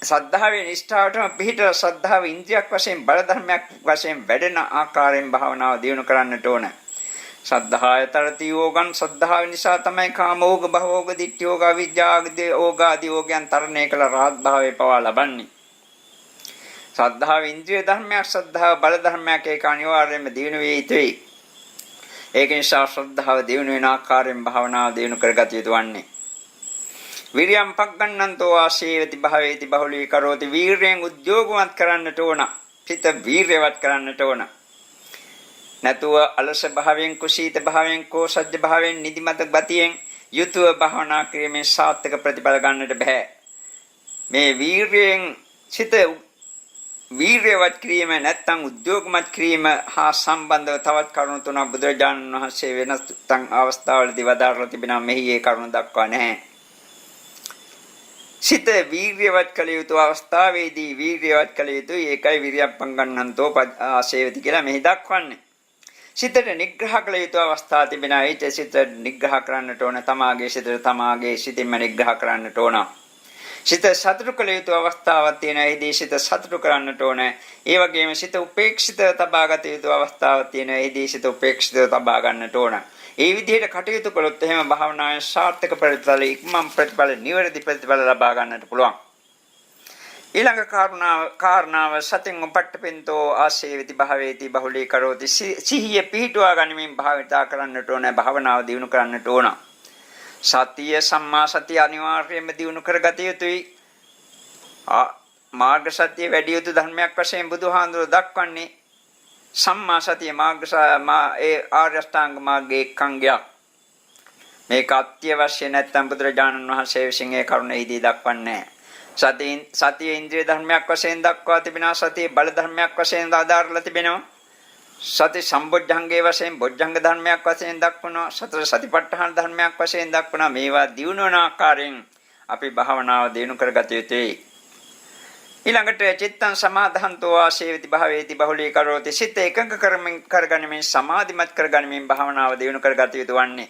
ශ්‍රද්ධාවේ නිෂ්ඨාවටම පිහිට ශ්‍රද්ධාව ඉන්ද්‍රියක් වශයෙන් බල ධර්මයක් වශයෙන් වැඩෙන ආකාරයෙන් භාවනාව දියුණු කරන්නට ඕන. සද්ධාය තරති යෝගං සද්ධාව නිසා තමයි කාමෝග භවෝග දිට්ඨියෝග අවිජ්ජාෝග ආදී යෝගයන් තරණය කළ රහත් භාවයේ පවා ලබන්නේ. සද්ධාව ඉන්ද්‍රිය ධර්මයක් සද්ධාව බල ධර්මයක් ඒක අනිවාර්යයෙන්ම දිනු වේ යුතුයි. ඒක නිසා ශ්‍රද්ධාව දිනු වෙන ආකාරයෙන් භාවනාව දිනු කරගත යුතු වන්නේ. විරියම් පග්ගන්නන්තෝ ආශේවති භාවේති බහුලී කරෝති වීරයෙන් උද්‍යෝගවත් කරන්නට ඕන. පිට වීරයවත් කරන්නට ඕන. නැතුව අලස භාවයෙන් කුසීත භාවයෙන් කෝසජ්ජ භාවයෙන් නිදිමත ගතියෙන් යුතුව භාවනා ක්‍රීමේ සාර්ථක ප්‍රතිඵල ගන්නට බෑ. මේ වීරයෙන් සිත වීරයවත් ක්‍රීම නැත්නම් උද්‍යෝගමත් ක්‍රීම හා සම්බන්ධව තවත් කරුණු තුනක් බුදුරජාණන් වහන්සේ වෙනස් අවස්ථාවලදී වදාරලා තිබෙනවා. මෙහි ඒ කරුණු දක්වා නැහැ. සිත වීර්යවත් කළ යුතු අවස්ථාවේදී වීර්යවත් කළ යුතුයි. ඒකයි විරියප්පංගන්නන්තෝ ආශේවති කියලා මෙහි දක්වන්නේ. සිතට නිග්‍රහ කළ යුතු අවස්ථා තිබෙනවා. ඊට සිත නිග්‍රහ කරන්නට ඕන. තමාගේ සිතට තමාගේ සිතින්ම නිග්‍රහ කරන්නට ඕන. සිත සතුටු කළ යුතු අවස්ථාවක් තියෙනවා. එහිදී සිත සතුටු කරන්නට ඕන. ඒ වගේම සිත උපේක්ෂිතව තබාගත යුතු අවස්ථාවක් තියෙනවා. එහිදී සිත උපේක්ෂිතව තබා ගන්නට ඕන. ඒ විදිහට කටයුතු කළොත් එහෙම භාවනාවේ සාර්ථක ප්‍රතිඵල ඉක්මන් ප්‍රතිඵල නිවැරදි ප්‍රතිඵල ලබා ගන්නට පුළුවන්. ඊළඟ කාරණාව සතින් උපට්ඨපෙන්තෝ ආශේවිති භාවේති බහුලී කරෝති සිහිය පිහිටුවා ගනිමින් භාවිතා කරන්නට ඕන. භාවනාව දියුණු කරන්නට ඕන. සතිය සම්මා සතිය අනිවාර්යයෙන්ම දියුණු කරගත යුතුයි. මාර්ග සතිය වැඩි යුතු ධර්මයක් වශයෙන් බුදුහාඳුර දක්වන්නේ සම්මා සතිය ඒ ආර්ය අෂ්ටාංග මාර්ගයේ එක්කංගයක්. මේක අත්‍යවශ්‍ය නැත්නම් බුදුරජාණන් වහන්සේ විසින් ඒ කරුණ එහිදී දක්වන්නේ සතිය ඉන්ද්‍රිය ධර්මයක් වශයෙන් දක්වා තිබෙනවා. සතිය බල ධර්මයක් වශයෙන් ආදාරලා තිබෙනවා. සති සම්බොජ්ජංගේ වශයෙන් බොජ්ජංග ධර්මයක් වශයෙන් දක්වනවා. සතර සතිපට්ඨාන ධර්මයක් වශයෙන් දක්වනවා. මේවා දියුණුවන ආකාරයෙන් අපි භාවනාව දියුණු කරගත යුතුයි. ඊළඟට චිත්තං සමාධාන්තෝ ආශේවති භාවේති බහුලී කරෝති සිත එකඟ කරගනිමින් සමාධිමත් කරගනිමින් භාවනාව දියුණු කරගත යුතු වන්නේ.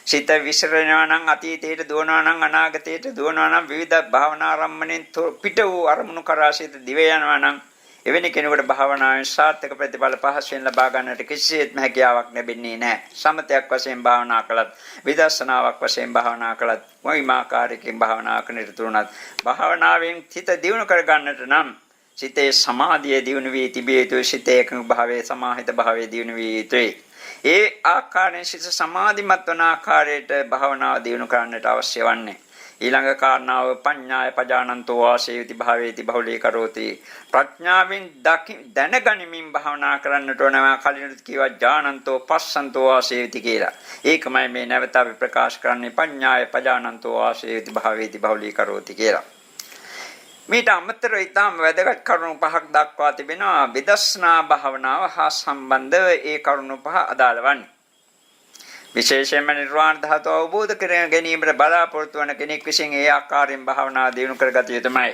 සිත විසිරෙනවා නම් අතීතයට දුවනවා නම් අනාගතයට දුවනවා නම් විවිධ භාවනා ආරම්මණයෙන් පිට වූ අරමුණු කරා සිත දිව යනවා නම් එවැනි කෙනෙකුට භාවනාවෙන් සාර්ථක ප්‍රතිඵල පහසුවෙන් ලබා ගන්නට කිසිසේත්ම හැකියාවක් ලැබෙන්නේ නැහැ. සමතයක් වශයෙන් භාවනා කළත්, විදර්ශනාවක් වශයෙන් භාවනා කළත්, මොයිමාකාරයෙන් භාවනා කරනට තුනත් භාවනාවෙන් සිත දියුණු කර ගන්නට නම් සිතේ සමාධිය දියුණු වී තිබිය යුතුයි. සිතේ එකඟ භාවයේ සමාහිත භාවයේ දියුණු වී යුතුයි. ඒ ආකාරයෙන් සිත සමාධිමත් වන ආකාරයට භාවනාව දියුණු කරන්නට අවශ්‍ය වන්නේ. ඊළඟ කාරණාව පඤ්ඤාය පජානන්තෝ වාසේති භාවේති බහුලී කරෝති. ප්‍රඥාවෙන් දැනගනිමින් භාවනා කරන්නට ඕනවා. කලිනුත් කිව්වා ඥානන්තෝ පස්සන්තෝ වාසේති කියලා. ඒකමයි මේ නැවත අපි ප්‍රකාශ කරන්නේ පඤ්ඤාය පජානන්තෝ වාසේති භාවේති බහුලී කරෝති කියලා. මේට අමතරව ඊටම වැදගත් කරුණු පහක් දක්වා තිබෙනවා. විදර්ශනා භාවනාව හා සම්බන්ධව ඒ කරුණු පහ අදාළ වන්නේ. විශේෂයෙන්ම නිර්වාණ ධාතුව අවබෝධ කර ගැනීමට බලාපොරොත්තු වන කෙනෙක් විසින් ඒ ආකාරයෙන් භාවනාව දියුණු කරගත යුතුමයි.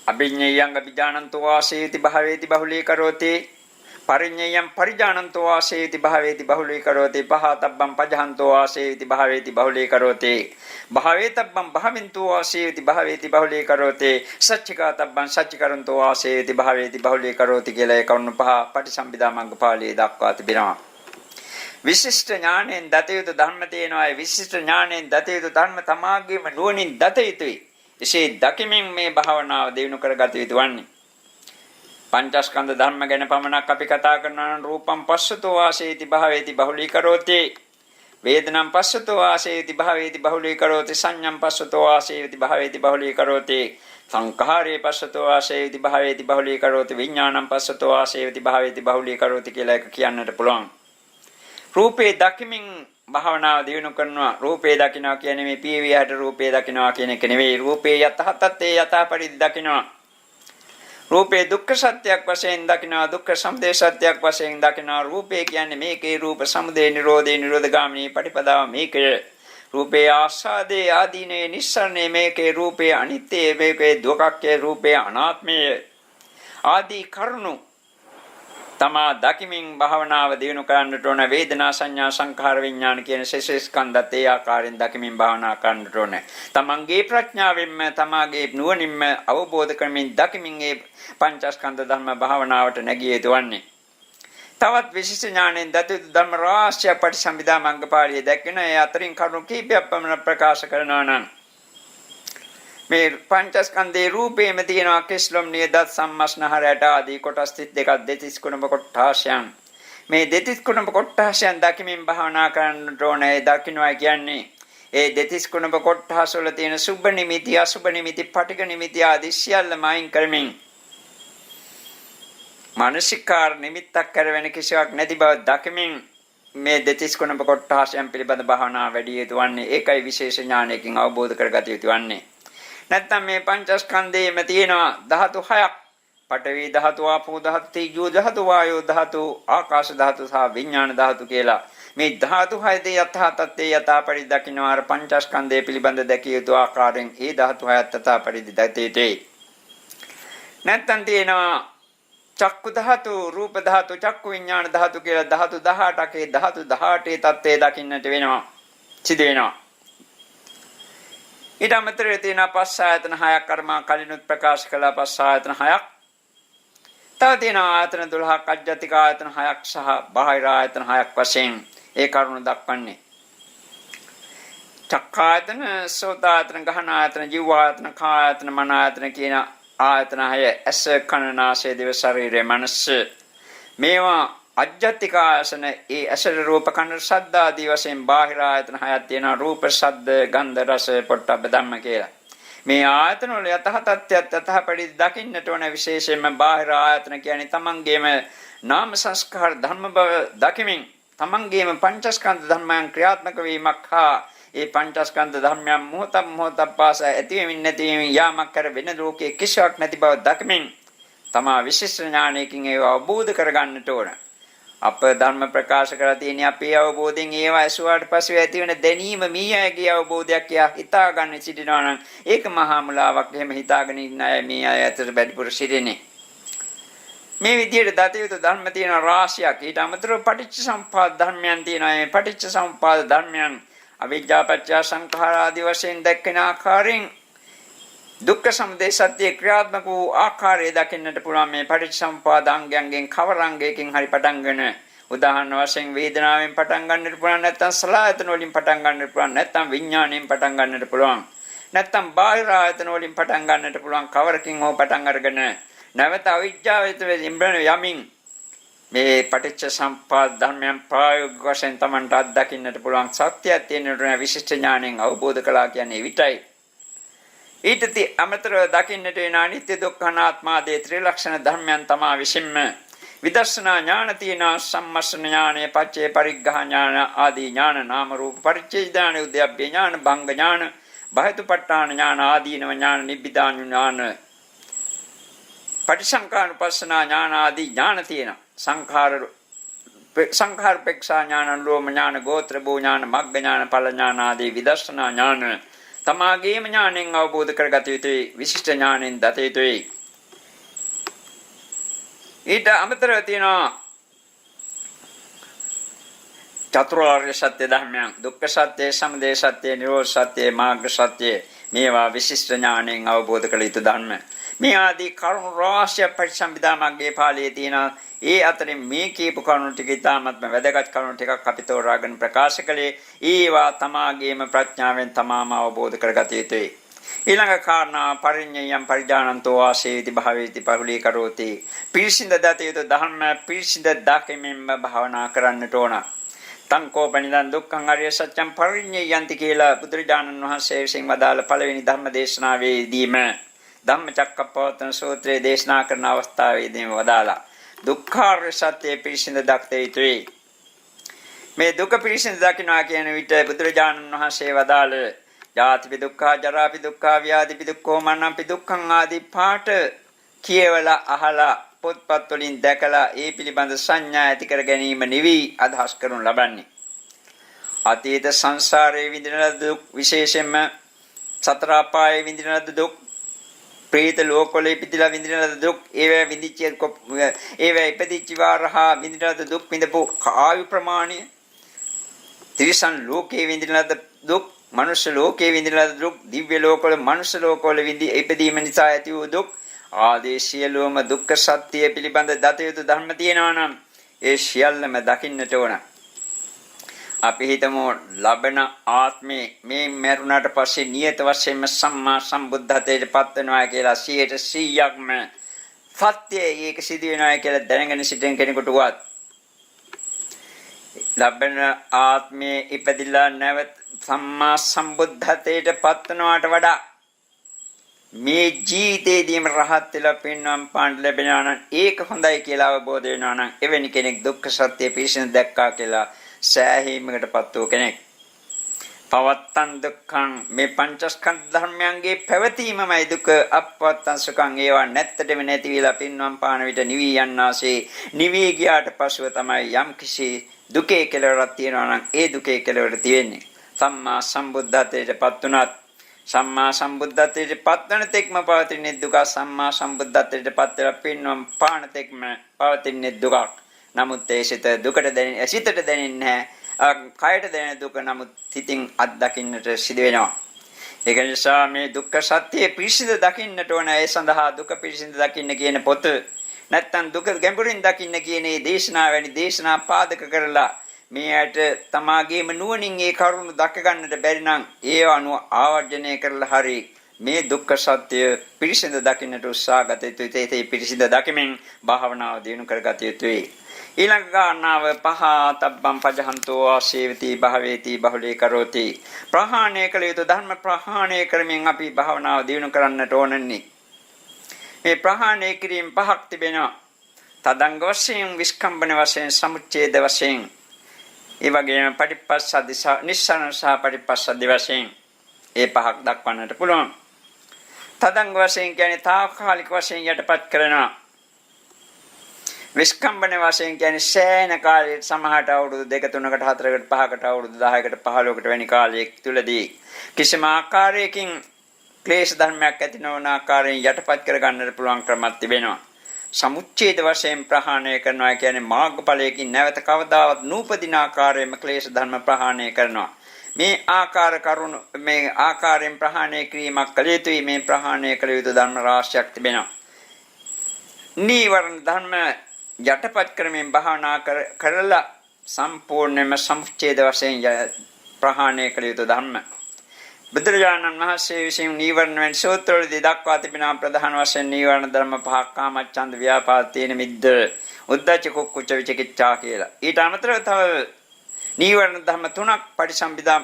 අභිඤ්ඤයං අභිජානන්තෝ වාසේති භාවේති බහුලී කරෝති. පරිඤ්ඤයං පරිජානන්තෝ වාසේති භාවේති බහුලී කරෝති. පහතබ්බං පජහන්තෝ වාසේති භාවේති බහුලී කරෝති. භාවේතබ්බං භාවින්තෝ වාසේති භාවේති බහුලී කරෝති. සච්චිකාතබ්බං සච්චිකරන්තෝ වාසේති භාවේති බහුලී කරෝති කියලා ඒ කරුණු පහ පටිසම්භිදා මග්ගපාළියේ දක්වා තිබෙනවා. විශිෂ්ට ඥාණයෙන් දත යුතු ධර්ම තියෙනවා. ඒ විශිෂ්ට ඥාණයෙන් දත යුතු ධර්ම තමාගේම නුවණින් දත යුතුයි. එසේ දකිමින් මේ භාවනාව දියුණු කරගත යුතු වන්නේ. පංචස්කන්ධ ධර්ම ගැන පමණක් අපි කතා කරනවා නම් රූපම් පස්සතෝ වාසේති භාවේති බහුලී කරෝති. වේදනම් පස්සතෝ වාසේති භාවේති බහුලී කරෝති. සංඤම් පස්සතෝ වාසේති භාවේති බහුලී කරෝති. සංඛාරේ පස්සතෝ වාසේති භාවේති බහුලී කරෝති. විඥානම් පස්සතෝ වාසේති භාවේති බහුලී කරෝති කියලා එක කියන්නට පුළුවන්. රූපේ දකිමින් භාවනාව දියුණු කරනවා. රූපේ දකිනවා කියන්නේ මේ පීවියට රූපේ දකිනවා කියන එක නෙවෙයි. රූපේ යතහතත් ඒ යථා පරිදි දකිනවා. රූපේ දුක්ඛ සත්‍යයක් වශයෙන් දකිනවා. දුක්ඛ සමුදය සත්‍යයක් වශයෙන් දකිනවා. රූපේ කියන්නේ මේකේ රූප සමුදය නිරෝධේ නිරෝධගාමිනී පටිපදාව මේකේ. රූපේ ආස්වාදේ ආදීනේ නිස්සරණේ මේකේ. රූපේ අනිත්‍ය මේකේ. දුක්ඛේ රූපේ අනාත්මය ආදී කරුණු තමා දකිමින් භාවනාව දියුණු කරන්නට ඕන. වේදනා සංඥා සංඛාර විඥාන කියන ශේෂ ස්කන්ධත් ඒ ආකාරයෙන් දකිමින් භාවනා කරන්නට ඕන. තමන්ගේ ප්‍රඥාවෙන්ම තමාගේ නුවණින්ම අවබෝධ කරමින් දකිමින් ඒ පංචස්කන්ධ ධර්ම භාවනාවට නැගිය යුතු වන්නේ. තවත් විශේෂ ඥාණයෙන් දත යුතු ධර්ම රාශිය පටිසම්භිදා මග්ගපාළියේ දැක්වෙන ඒ අතරින් කරුණු කිහිපයක් පමණ ප්‍රකාශ කරනවා නම් මේ පංචස්කන්ධේ රූපේම තියෙනවා කෙස්ලොම් නියදත් සම්මස්නහරයට ආදී කොටස් 32ක් දෙතිස් කුණප කොට්ඨාසයන්. මේ දෙතිස් කුණප කොට්ඨාසයන් දකිමින් භාවනා කරන්නට ඕනේ. දකින්නවා කියන්නේ ඒ දෙතිස් කුණප කොට්ඨාස වල තියෙන සුබ නිමිති අසුබ නිමිති පටිඝ නිමිති ආදී සියල්ලම අයින් කරමින් මානසිකාර නිමිත්තක් කර වෙන කිසිවක් නැති බව දකිමින් මේ දෙතිස් කුණප කොට්ඨාසයන් පිළිබඳ භාවනා වැඩි යුතු වන්නේ. ඒකයි විශේෂ ඥානයකින් අවබෝධ කරගත යුතු වන්නේ. නැත්නම් මේ පංචස්කන්ධයේම තියෙනවා ධාතු හයක්. පඨවි ධාතු, ආපෝ ධාතු, තේජෝ ධාතු, වායෝ ධාතු, ආකාශ ධාතු සහ විඥාන ධාතු කියලා. මේ ධාතු හයදී යථා තත්ත්වයේ යථා පරිදි දකින්නවා. අර පංචස්කන්ධය පිළිබඳ දැකිය යුතු ආකාරයෙන් ඒ ධාතු හයත් යථා පරිදි දැකිතේ. නැත්නම් තියෙනවා චක්කු ධාතු, රූප ධාතු, චක්කු විඥාන ධාතු කියලා ධාතු 18ක ඒ ධාතු 18 තත්ත්වයේ දකින්නට වෙනවා. සිදු වෙනවා. ඊට අමතරව තියෙන පස් ආයතන හයක් කර්මා කලිනුත් ප්‍රකාශ කළා. පස් ආයතන හයක්. තව තියෙන ආයතන 12ක් අජ්ජතික ආයතන හයක් සහ බාහිර ආයතන හයක් වශයෙන් ඒ කරුණ දක්වන්නේ. චක්කායතන, සෝතායතන, ගහන ආයතන, ජීව ආයතන, කායතන, මන ආයතන කියන ආයතන හය ඇස කන නාසය දිව ශරීරය මනස. මේවා අජ්ජතික ආසන ඒ ඇසර රූප කන ශබ්ද ආදී වශයෙන් බාහිර ආයතන හයක් තියෙනවා. රූප ශබ්ද ගන්ධ රස පොට්ටබ්බ ධම්ම කියලා. මේ ආයතන වල යතහ තත්ත්වයට යතහ පරිදි දකින්නට ඕන. විශේෂයෙන්ම බාහිර ආයතන කියන්නේ තමන්ගේම නාම සංස්කාර ධර්ම බව දකිමින් තමන්ගේම පංචස්කන්ධ ධර්මයන් ක්‍රියාත්මක වීමක් හා ඒ පංචස්කන්ධ ධර්මයන් මොහොතක් පාසා ඇතිවෙමින් නැතිවෙමින් යාමක් කර වෙන ලෝකයේ කිසිවක් නැති බව දකිමින් තමා විශේෂ ඥානයකින් ඒව අවබෝධ කරගන්නට ඕන. අප ධර්ම ප්‍රකාශ කරලා තියෙන අපේ අවබෝධයෙන් ඒවා ඇසුවාට පස්සේ ඇති වෙන දැනීම මීයගේ අවබෝධයක් හිතා ගන්න සිටිනවා නම් ඒක මහා මුලාවක්. එහෙම හිතාගෙන ඉන්න අය මේ අය ඇතර වැඩිපුර සිටින්නේ. මේ විදිහට දත යුතු ධර්ම තියෙන රාශියක්. ඊට අමතරව පටිච්ච සමුප්පාද ධර්මයන් තියෙනවා. මේ පටිච්ච සමුප්පාද ධර්මයන් අවිජ්ජා පත්‍ය සංඛාර ආදී වශයෙන් දැක්කෙන ආකාරයෙන් දුක්ඛ සමුදය සත්‍ය ක්‍රියාත්මක වූ ආකාරය දකින්නට පුළුවන්. මේ පටිච්ච සමුප්පාද අංගයන්ගෙන් කවර අංගයකින් හරි පටන්ගෙන උදාහරණ වශයෙන් වේදනාවෙන් පටන් ගන්නට පුළුවන්, නැත්නම් සලආයතන වලින් පටන් ගන්නට පුළුවන්, නැත්නම් විඥාණයෙන් පටන් ගන්නට පුළුවන්, නැත්නම් බාහිර ආයතන වලින් පටන් ගන්නට පුළුවන්. කවරකින් හෝ පටන් අරගෙන නැවත අවිජ්ජාවිත යමින් මේ පටිච්ච සම්පදාය ධර්මයන් ප්‍රායෝගික වශයෙන් Tamanට අත්දකින්නට පුළුවන්. සත්‍යය තියෙන විශිෂ්ට ඥාණයෙන් අවබෝධ කළා කියන්නේ විතරයි. ඊට අමතරව දකින්නට වෙන අනිත්‍ය දුක්ඛ අනාත්ම ආදී ත්‍රිලක්ෂණ ධර්මයන් තමා විසින්ම විදර්ශනා ඥාන තියෙන සම්මස්න ඥානය, පච්චේ පරිග්ඝහ ඥාන ආදී ඥාන, නාම රූප පරිච්ඡේද ඥාන, උද්‍යප්පේ ඥාන, භංග ඥාන, බහිතුපට්ඨාන ඥාන, ආදීනව ඥාන, නිබ්බිදාන ඥාන, පටිසංකානුපස්සනා ඥාන ආදී ඥාන තියෙන. සංඛාරපේක්ෂා ඥාන, ලෝම ඥාන, ගෝත්‍ර භූ ඥාන, මග්ග ඥාන, ඵල ඥාන ආදී විදර්ශනා ඥාන තමාගේම ඥාණයෙන් අවබෝධ කරගත යුතුයි. විශිෂ්ට ඥාණයෙන් දත යුතුයි. ඊට අමතරව තියෙනවා චතුරාර්ය සත්‍ය ධර්මයන්. දුක්ඛ සත්‍ය, සමුදය සත්‍ය, නිරෝධ සත්‍ය, මාර්ග සත්‍ය. මේවා විශිෂ්ට ඥාණයෙන් අවබෝධ කළ යුතු ධර්ම. මේ ආදී කරුණු රාශිය පරිසම්පදා මග්ගේ පාළියේ තියෙනවා. ඒ අතරින් මේ කියපු කරුණු ටික ඉතාමත්ම වැදගත් කරුණු ටිකක් අපි තෝරාගෙන ප්‍රකාශ කළේ. ඒවා තමාගේම ප්‍රඥාවෙන් තමාම අවබෝධ කරගත යුතුයි. ඊළඟ කාරණා පරිඤ්ඤයම් පරිජානන්තෝ ආශේති භාවේති පහුලී කරෝති. පිරිසිඳ දත යුතු ධර්ම පිරිසිඳ දකිමින්ම භාවනා කරන්නට ඕන. තංකෝපනිදන් දුක්ඛං අරිය සත්‍යං පරිඤ්ඤයන්ති කියලා බුදුරජාණන් වහන්සේ විසින් වදාළ පළවෙනි ධර්ම දේශනාවේදීම ධම්මචක්කප්පවත්තන සූත්‍රයේ දේශනා කරන අවස්ථාවේදීම වදාලා දුක්ඛාර්ය සත්‍ය පිරිසිඳ දක්ත යුතුයි. මේ දුක පිරිසිඳ දකින්නවා කියන විට බුදුරජාණන් වහන්සේ වදාළ ජාතිපි දුක්ඛා, ජරාපි දුක්ඛා, ව්‍යාධිපි දුක්ඛෝ, මරණපි දුක්ඛං ආදී පාඨ කියවලා අහලා පොත්පත් වලින් දැකලා ඒ පිළිබඳ සංඥා ඇති කර ගැනීම නෙවී අදහස් කරනු ලබන්නේ. අතීත සංසාරයේ විඳින දුක්, විශේෂයෙන්ම සතර අපායේ විඳින දුක්, ප්‍රේත ලෝකවල ඉපදිලා විඳින දුක්, ඒවා ඉපදිච්ච වාරහා විඳින දුක් විඳපු ආයු ප්‍රමාණය, තිරිසන් ලෝකයේ විඳින දුක්, මනුෂ්‍ය ලෝකයේ විඳින දුක්, දිව්‍ය ලෝකවල, මනුෂ්‍ය ලෝකවල ඉපදීම නිසා ඇති වූ දුක් ආදී සියලුම දුක්ඛ සත්‍ය පිළිබඳ දත යුතු ධර්ම තියෙනවා නම් ඒ සියල්ලම දකින්නට ඕන. අපි හිතමු ලබන ආත්මේ මේ මරුණාට පස්සේ නියත වශයෙන්ම සම්මා සම්බුද්ධත්වයට පත් වෙනවා කියලා 100%ක්ම සත්‍යය ඒක සිදු වෙනවා කියලා දැනගෙන සිටින කෙනෙකුටවත් ලබන ආත්මේ ඉපදිලා නැවත සම්මා සම්බුද්ධත්වයට පත් වෙනවාට වඩා මේ ජීවිතේදීම රහත් වෙලා පින්නම් පාණ්ඩ ලැබෙනවා නම් ඒක හොඳයි කියලා අවබෝධ වෙනවා නම් එවැනි කෙනෙක් දුක්ඛ සත්‍ය පිරිසිදු දැක්කා කියලා සෑහීමකටපත් වූ කෙනෙක්. පවත්තන් දුක්ඛං, මේ පංචස්කන්ධ ධර්මයන්ගේ පැවතීමමයි දුක. අපවත්තන් සුඛං, ඒවා නැත්තටම නැති වෙලා පින්නම් පාන විට නිවි යන්නාසේ නිවි ගියාට පසුව තමයි යම් කිසි දුකේ කෙලවරක් තියෙනවා නම් ඒ දුකේ කෙලවර තියෙන්නේ. සම්මා සම්බුද්ධත්වයටපත් උනත් සම්මා සම්බුද්ධත්වයට පත්වන තෙක්ම පවතින දුක, සම්මා සම්බුද්ධත්වයට පත් වෙලා පින්නම් පාන තෙක්ම පවතින දුකක්. නමුත් ඒ සිතට දැනෙන්නේ නැහැ. කයට දැනෙන දුක නමුත් හිතින් අත්දකින්නට සිදු වෙනවා. ඒක නිසා මේ දුක්ඛ සත්‍ය පිරිසිදු දකින්නට ඕන. ඒ සඳහා දුක පිරිසිදු දකින්න කියන පොත නැත්තම් දුක ගැඹුරින් දකින්න කියන මේ දේශනා වැනි දේශනා පාදක කරලා මේ ඇට තමාගේම නුවණින් ඒ කරුණු දක ගන්නට බැරි නම් ඒ අනුව ආවර්ජනය කරලා හරි මේ දුක්ඛ සත්‍ය පිරිසිදු දකින්නට උත්සාහ ගත යුතුයි. ඒ පිරිසිදු දකිමින් භාවනාව දියුණු කරගත යුතුයි. ඊළඟ කාරණාව පහතබ්බම් පජහන්තෝ ආශේවති භාවේති බහුලී කරෝති. ප්‍රහාණය කළ යුතු ධර්ම ප්‍රහාණය කරමින් අපි භාවනාව දියුණු කරන්නට ඕනන්නේ. මේ ප්‍රහාණය කිරීම පහක් තිබෙනවා. තදංග වශයෙන්, විස්කම්බන වශයෙන්, සමුච්ඡේද වශයෙන්, ඒ වගේම පටිපස්සද්දි නිස්සරණ සහ පටිපස්සද්දි වශයෙන් ඒ පහක් දක්වන්නට පුළුවන්. තදංග වශයෙන් කියන්නේ తాවකාලික වශයෙන් යටපත් කරනවා. විස්කම්බන වශයෙන් කියන්නේ සෑහෙන කාලයකට, සමහරට අවුරුදු 2 3කට 4කට 5කට අවුරුදු 10කට 15කට වැනි කාලයක තුලදී කිසිම ආකාරයකින් ක්ලේශ ධර්මයක් ඇති නොවන ආකාරයෙන් යටපත් කර ගන්නට පුළුවන් ක්‍රමයක් තිබෙනවා. සමුච්ඡේද වශයෙන් ප්‍රහාණය කරනවා කියන්නේ මාර්ගඵලයකින් නැවත කවදාවත් නූපදින ආකාරයෙන්ම ක්ලේශ ධර්ම ප්‍රහාණය කරනවා. මේ ආකාරයෙන් ප්‍රහාණය කිරීමක් කළ යුතුයි. මේ ප්‍රහාණය කළ යුතු ධර්ම රාශියක් තිබෙනවා. නීවරණ ධර්ම යටපත් කරමින් භාවනා කරලා සම්පූර්ණයෙන්ම සමුච්ඡේද වශයෙන් ප්‍රහාණය කළ යුතු ධර්ම. බුදුරජාණන් වහන්සේ විසින් නීවරණ වෙන සූත්‍රවලදී දක්වා තිබෙනා ප්‍රධාන වශයෙන් නීවරණ ධර්ම පහක් කාමච්ඡන්ද ව්‍යාපාද තීන මිද්ද උද්ධච්ච කුක්කුච්ච විචිකිච්ඡා කියලා. ඊට අමතරව තව නීවරණ ධර්ම තුනක් පටිසම්භිදා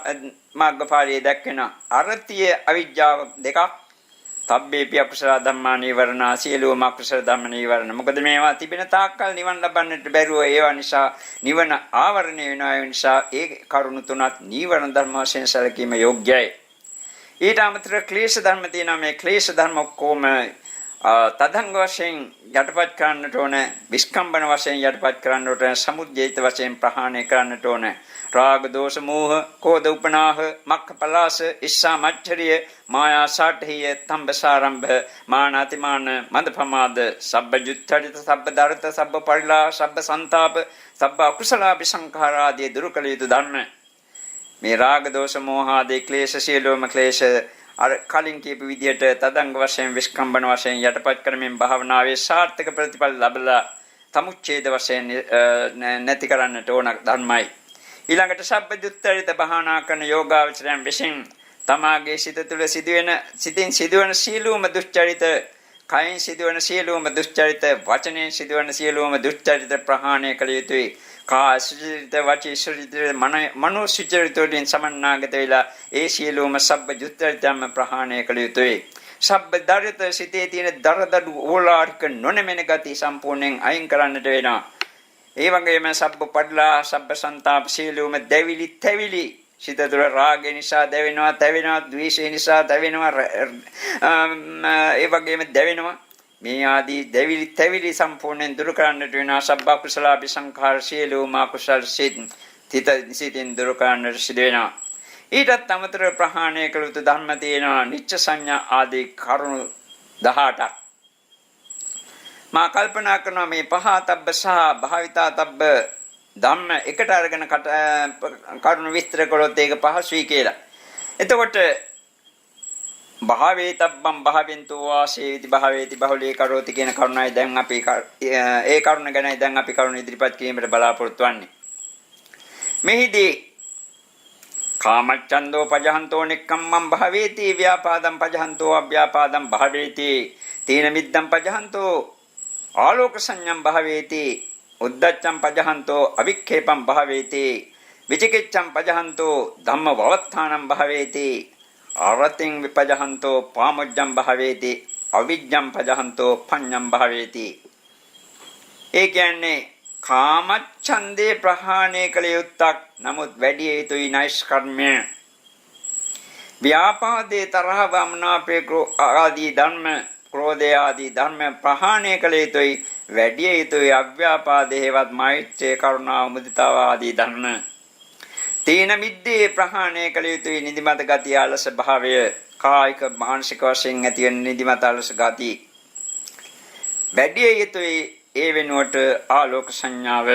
මාර්ගඵලයේ දැක්වෙන අරතිය අවිජ්ජාව දෙකක්. තබ්බේපි අකුසල ධම්මා නීවරණ සියලුම අකුසල ධම්ම නීවරණ. මොකද මේවා තිබෙන තාක්කල් නිවන් ලබන්නට බැරුව ඒවා නිසා නිවන ආවරණය වෙනවා. ඒ නිසා ඒ කරුණු තුනත් නීවරණ ධර්ම වශයෙන් සැලකීම යෝග්‍යයි. ඊට අමතරව ක්ලේශ ධර්ම තියෙනවා. මේ ක්ලේශ ධර්ම ඔක්කොම තදංග වශයෙන් යටපත් කරන්නට ඕන, විස්කම්බන වශයෙන් යටපත් කරන්නට ඕන, සමුද්ජේත වශයෙන් ප්‍රහාණය කරන්නට ඕන. රාග දෝෂ මෝහ කෝධ උපනාහ මක්ඛපලාස ඉස්සා මච්චරිය මායා සාඨිය තම්බසාරම්භ මානාතිමාන මද ප්‍රමාද සබ්බජුත්තරිත සබ්බ දරත සබ්බ පරිලා සබ්බ සන්තාප සබ්බ අකුසලාභි සංඛාරාදී දුරු කළ යුතු ධර්ම. මේ රාග දෝෂ මෝහ ආදී ක්ලේශ සියලුම ක්ලේශ අර කලින් කියපු විදිහට තදංග වශයෙන් විස්කම්බන වශයෙන් යටපත් කරමින් භාවනාවේ සාර්ථක ප්‍රතිඵල ලැබලා සමුච්ඡේද වශයෙන් නැති කරන්නට ඕන ධර්මයි. ඊළඟට සබ්බජුත්තරිත භාවනා කරන යෝගාවචරයන් විසින් තමාගේ සිත තුළ සිතින් සිදුවන සීලූම දුස්චරිත, කයින් සිදුවන සීලූම දුස්චරිත, වචනෙන් සිදුවන සීලූම දුස්චරිත ප්‍රහාණය කළ යුතුයි. කායසුචරිත, වචීසුචරිත, මනෝසුචරිත වලින් සමන්නාගත වෙලා ඒ සියලුම සබ්බජුත්තරිතම ප්‍රහාණය කළ යුතුයි. සබ්බ දරිත සිතේ තියෙන දරදඩු ඕලාරික නොනැමෙන ගති සම්පූර්ණයෙන් අයින් කරන්නට වෙනවා. ඒ වගේම සබ්බ පඩලා සබ්බ සන්තාප සියලුම දැවිලි තැවිලි සිත තුළ රාගය නිසා තැවෙනවා, ද්වේෂය නිසා තැවෙනවා, ඒ වගේම දැවෙනවා. මේ ආදී දැවිලි තැවිලි සම්පූර්ණයෙන් දුරු කරන්නට වෙනවා. සබ්බ කුසලාභි සංඛාර සියලුම කුසල් සිතින් දුරු කරන්නට සිදු වෙනවා. ඊටත් අමතරව ප්‍රහාණය කළ යුතු ධර්ම තියෙනවා. නිච්ච සංඥා ආදී කරුණු 18ක්. මා කල්පනා කරනවා මේ පහතබ්බ සහ භාවිතාතබ්බ ධම්ම එකට අරගෙන කරුණු විස්තර කළොත් ඒක පහසුයි කියලා. එතකොට භාවේතබ්බම් භාවෙන්තෝ වාසේති භාවේති බහුලී කරෝති කියන කරුණයි දැන් අපි ඒ කරුණ ගැනයි දැන් අපි කරුණ ඉදිරිපත් කිරීමට බලාපොරොත්තු වෙන්නේ. මෙහිදී කාමච්ඡන්தோ පජහන්තෝ නික්කම්මං භාවේති ව්‍යාපාදම් පජහන්තෝ අව්‍යාපාදම් භාවේති තීන මිද්දම් පජහන්තෝ ආලෝක සංඥම් භාවේති උද්දච්චම් පජහන්තෝ අවික්ඛේපම් භාවේති විචිකිච්ඡම් පජහන්තෝ ධම්ම වවත්තානම් භාවේති ආරතින් විපජහන්තෝ පාමුජ්ජම් භාවේති අවිජ්ජම් පජහන්තෝ පඤ්ඤම් භාවේති. ඒ කියන්නේ කාමච්ඡන්දේ ප්‍රහාණය කළ යුත්තක්. නමුත් වැඩි යුතුයි නෛෂ්කර්ම්‍ය. ව්‍යාපාදේ තරහ වමනාපේ ආදී ධර්ම, ක්‍රෝධය ආදී ධර්ම ප්‍රහාණය කළ යුතුයි. වැඩි යුතුයි අව්‍යාපාදේවත් මෛත්‍රිය, කරුණා, මුදිතාව ආදී ධර්ම. තීන මිද්දේ ප්‍රහාණය කළ යුතුයි. නිදිමත ගතිය, අලස භාවය, කායික මානසික වශයෙන් ඇති වෙන නිදිමත අලස ගති වැඩි යුතුයි. ඒ වෙනුවට ආලෝක සංඥාව.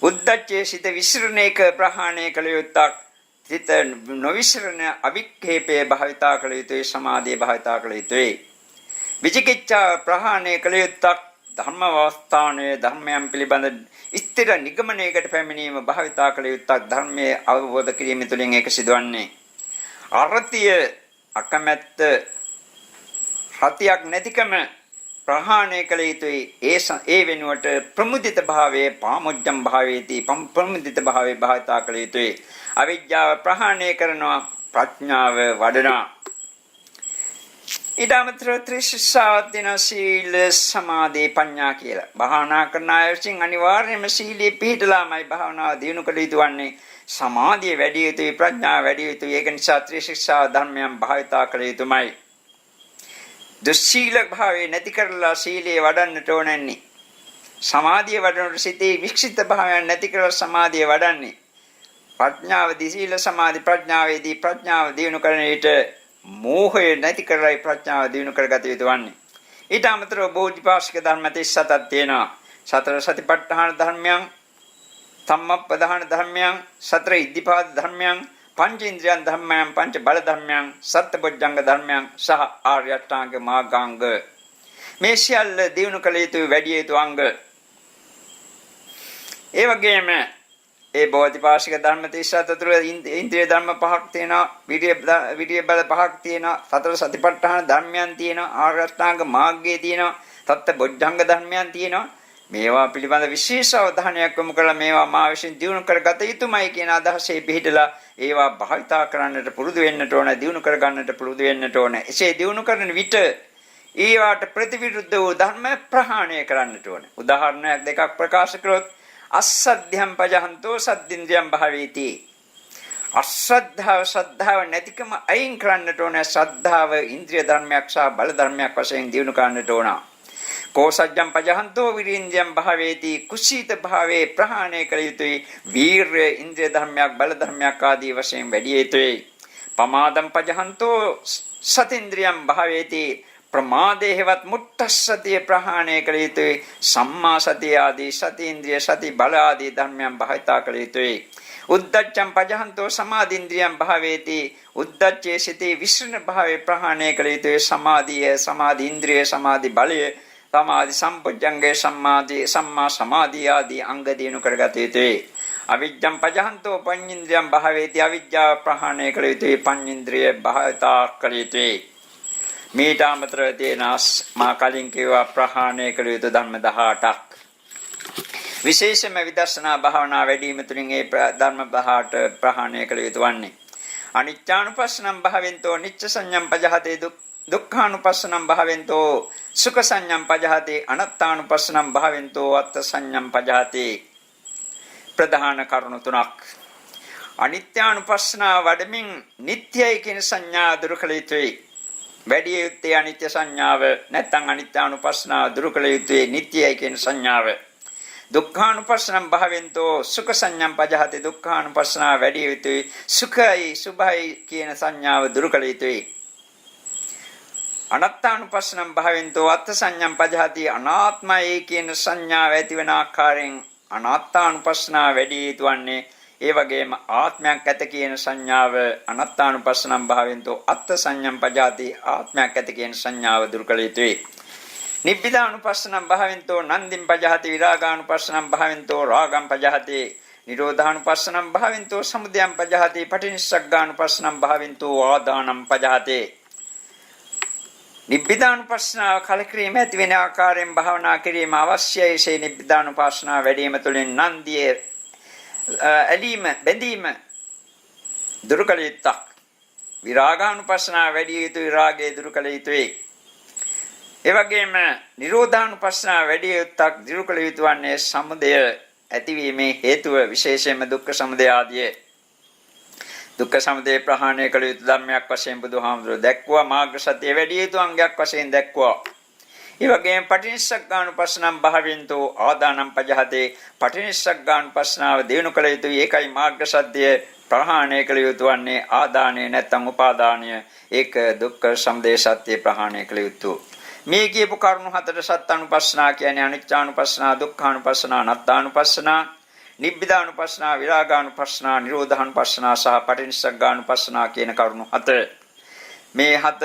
උද්දච්චයේ සිත විසිරණ එක ප්‍රහාණය කළ යුත්තක්. සිත නොවිසිරණ අවික්ඛේපේ භාවිතා කළ යුතුයි. සමාධිය භාවිතා කළ යුතුයි. විචිකිච්ඡා ප්‍රහාණය කළ යුත්තක්. ධර්ම අවස්ථානයේ ධර්මයන් පිළිබඳ ස්ථිර නිගමනයකට පැමිණීම භාවිතා කළ යුත්තක්. ධර්මයේ අවබෝධ කිරීම තුළින් ඒක සිදුවන්නේ. අරතිය අකමැත්ත හතියක් නැතිකම ප්‍රහාණය කළ යුතුයි. ඒ වෙනුවට ප්‍රමුදිත භාවයේ පාමුජ්ජම් භාවයේදී ප්‍රමුදිත භාවයේ භාවිතා කළ යුතුයි. අවිජ්ජාව ප්‍රහාණය කරනවා, ප්‍රඥාව වඩනවා. ඊටමතර ත්‍රිශික්ෂාවත් දින සීල සමාධි ප්‍රඥා කියලා. භාවනා කරන අය විසින් අනිවාර්යයෙන්ම සීලයේ පිළිපදලාමයි භාවනාව දියුණු කළ යුතු වන්නේ. සමාධිය වැඩි යුතුයි, ප්‍රඥාව වැඩි යුතුයි. ඒක නිසා ත්‍රිශික්ෂා ධර්මයන් භාවිතා කළ යුතුමයි. දුස්සීල භාවයේ නැති කරලා සීලයේ වඩන්නට ඕනන්නේ. සමාධිය වඩනකොට සිතේ වික්ෂිත භාවයන් නැති කරලා සමාධිය වඩන්නේ. ප්‍රඥාවදී සීල සමාධි ප්‍රඥාවේදී ප්‍රඥාව දියුණු කරන විට මෝහය නැති කරලා ප්‍රඥාව දියුණු කරගත යුතු වන්නේ. ඊට අමතරව බෝධිපාශික ධර්ම 37ක් තියෙනවා. සතර සතිපට්ඨාන ධර්මයන්, ධම්මප්පදාන ධර්මයන්, සතර ඉද්ධිපාද ධර්මයන්, පංච ඉන්ද්‍රියන් ධර්මයන්, පංච බල ධර්මයන්, සත්බොජ්ජංග ධර්මයන් සහ ආර්ය අෂ්ටාංග මාර්ගාංග. මේ සියල්ල දිනු කළ යුතු වැඩි යුතු අංග. ඒ වගේම ඒ බෝධිපාශික ධර්ම 37 තුළ ඉන්ද්‍රිය ධර්ම පහක් තියෙනවා, විරිය බල පහක් තියෙනවා, සතර සතිපට්ඨාන ධර්මයන් තියෙනවා, ආර්ය අෂ්ටාංග මාර්ගය තියෙනවා, සත්බොජ්ජංග ධර්මයන් තියෙනවා. මේවා පිළිබඳ විශේෂ අවධානයක් යොමු කරලා මේවා මා විසින් දිනු කරගත යුතුමයි කියන අදහසේ පිළිහිදලා ඒවා භාවිතා කරන්නට පුරුදු වෙන්නට ඕන, දිනු කර ගන්නට පුරුදු වෙන්නට ඕන. එසේ දිනු කරන විට ඊට ප්‍රතිවිරුද්ධ වූ ධර්ම ප්‍රහාණය කරන්නට ඕන. උදාහරණයක් දෙකක් ප්‍රකාශ කළොත් අස්සද්ධ්‍යම් පජහන්තෝ සද්ධින්ද්‍රියම් භාවේති. අශ්‍රද්ධාව ශ්‍රද්ධාව නැතිකම අයින් කරන්නට ඕන. ශ්‍රද්ධාව ඉන්ද්‍රිය ධර්මයක් සහ බල ධර්මයක් වශයෙන් දිනු කරන්නට ඕන. කෝසජ්ජම් පජහන්තෝ විරින්ද්‍රියම් භාවේති. කුසීත භාවයේ ප්‍රහාණය කළ යුතුයි. වීර්ය ඉන්ද්‍රිය ධර්මයක් බල ධර්මයක් ආදී වශයෙන් වැඩි යුතුයි. පමාදම් පජහන්තෝ සතින්ද්‍රියම් භාවේති. ප්‍රමාදේහවත් මුට්ටස්සතිය ප්‍රහාණය කළ යුතුයි. සම්මා සතිය ආදී සතිඉන්ද්‍රිය සති බල ආදී ධර්මයන් භාවිතා කළ යුතුයි. උද්දච්චම් පජහන්තෝ සමාධින්ද්‍රියම් භාවේති. උද්දච්චයේ සිටී විශ්‍රණ භාවයේ ප්‍රහාණය කළ යුතුයි. සමාධිය, සමාධි ඉන්ද්‍රිය, සමාධි බලය, සමාධි සම්පොජ්ජංගේ සම්මා සමාධිය ආදී අංග දිනු කරගත යුතුයි. අවිජ්ජම් පජහන්තෝ පඤ්ඤේන්ද්‍රියම් භාවේති. අවිජ්ජාව ප්‍රහාණය කළ යුතුයි. පඤ්ඤේන්ද්‍රිය භාවිතා කළ යුතුයි. මේට අමතරව තියෙන මා කලින් කිව්වා ප්‍රහාණය කළ යුතු ධර්ම 18ක්. විශේෂයෙන්ම විදර්ශනා භාවනා වැඩිම තුලින් ඒ ධර්ම 18 ප්‍රහාණය කළ යුතු වන්නේ. අනිච්චානුපස්සනම් භාවෙන්තෝ නිච්ච සංඤම් පජහතේ දුක්ඛානුපස්සනම් භාවෙන්තෝ සුඛ සංඤම් පජහතේ අනත්තානුපස්සනම් භාවෙන්තෝ අත්ථ සංඤම් පජහතේ. ප්‍රධාන කරුණු තුනක්. අනිත්‍යානුපස්සනාව වඩමින් නිට්ටයයි කියන සංඥා දුරු කළ යුතුයි. වැඩි යුත්තේ අනිත්‍ය සංඥාව, නැත්නම් අනිත්‍යානුපස්සනාව දුරු කළ යුත්තේ නිට්ටයයි කියන සංඥාව. දුක්ඛානුපස්සනම් භාවෙන්තෝ සුඛ සංඤම් පජහති. දුක්ඛානුපස්සනාව වැඩි යුතුයි. සුඛයි සුභයි කියන සංඥාව දුරු කළ යුතුයි. අනත්තානුපස්සනම් භාවෙන්තෝ අත්ථ සංඤම් පජහති. අනාත්මයි කියන සංඥාව ඇතිවන ආකාරයෙන් අනාත්තානුපස්සනාව වැඩි යුතු වන්නේ. ඒ වගේම ආත්මයක් ඇත කියන සංඥාව අනත්තානුපස්සනම් භාවෙන්තෝ අත්ථ සංඤම් පජාති. ආත්මයක් ඇත කියන සංඥාව දුරු කළ යුතුයි. නිබ්බිදානුපස්සනම් භාවෙන්තෝ නන්දිම් පජාති. විරාගානුපස්සනම් භාවෙන්තෝ රාගම් පජාති. නිරෝධානුපස්සනම් භාවෙන්තෝ සමුදයම් පජාති. පටිනිස්සග්ගානුපස්සනම් භාවෙන්තෝ ආදානම් පජාති. නිබ්බිදානුපස්සනාව කලකිරීම ඇති වෙන ආකාරයෙන් භාවනා කිරීම අවශ්‍යයි. ඒ නිබ්බිදානුපස්සනාව වැඩිම තුළින් නන්දියේ ඇලීම බැඳීම දුරු කළ යුත්තක්. විරාගානුපස්සනාව වැඩි යුතුයි. රාගය දුරු කළ යුතුයි. ඒ වගේම නිරෝධානුපස්සනාව වැඩි යුත්තක් දුරු කළ යුතු වන්නේ සමුදය ඇතිවීමේ හේතුව, විශේෂයෙන්ම දුක්ඛ සමුදය ආදී. දුක්ඛ සමුදය ප්‍රහාණය කළ යුතු ධර්මයක් වශයෙන් බුදුහාමුදුරුවෝ දැක්වුවා. මාර්ග සත්‍ය වැඩි යුතු අංගයක් වශයෙන් දැක්වුවා. ඒ වගේම පටිනිස්සග්ගානුපස්සනම් භාවෙන්තෝ ආදානම් පජහතේ. පටිනිස්සග්ගානුපස්සනාව දිනු කළ යුතුයි. ඒකයි මාර්ග සත්‍ය ප්‍රහාණය කළ යුතු වන්නේ. ආදානය නැත්නම් උපාදානය. ඒක දුක්ඛ සමුදය සත්‍ය ප්‍රහාණය කළ යුතුයි. මේ කියපු කරුණු හතර සත්‍යානුපස්සනා කියන්නේ අනිච්චානුපස්සනා, දුක්ඛානුපස්සනා, අනාත්මානුපස්සනා, නිබ්බිදානුපස්සනා, විරාගානුපස්සනා, නිරෝධානුපස්සනා සහ පටිනිස්සග්ගානුපස්සනා කියන කරුණු හතර. මේ හත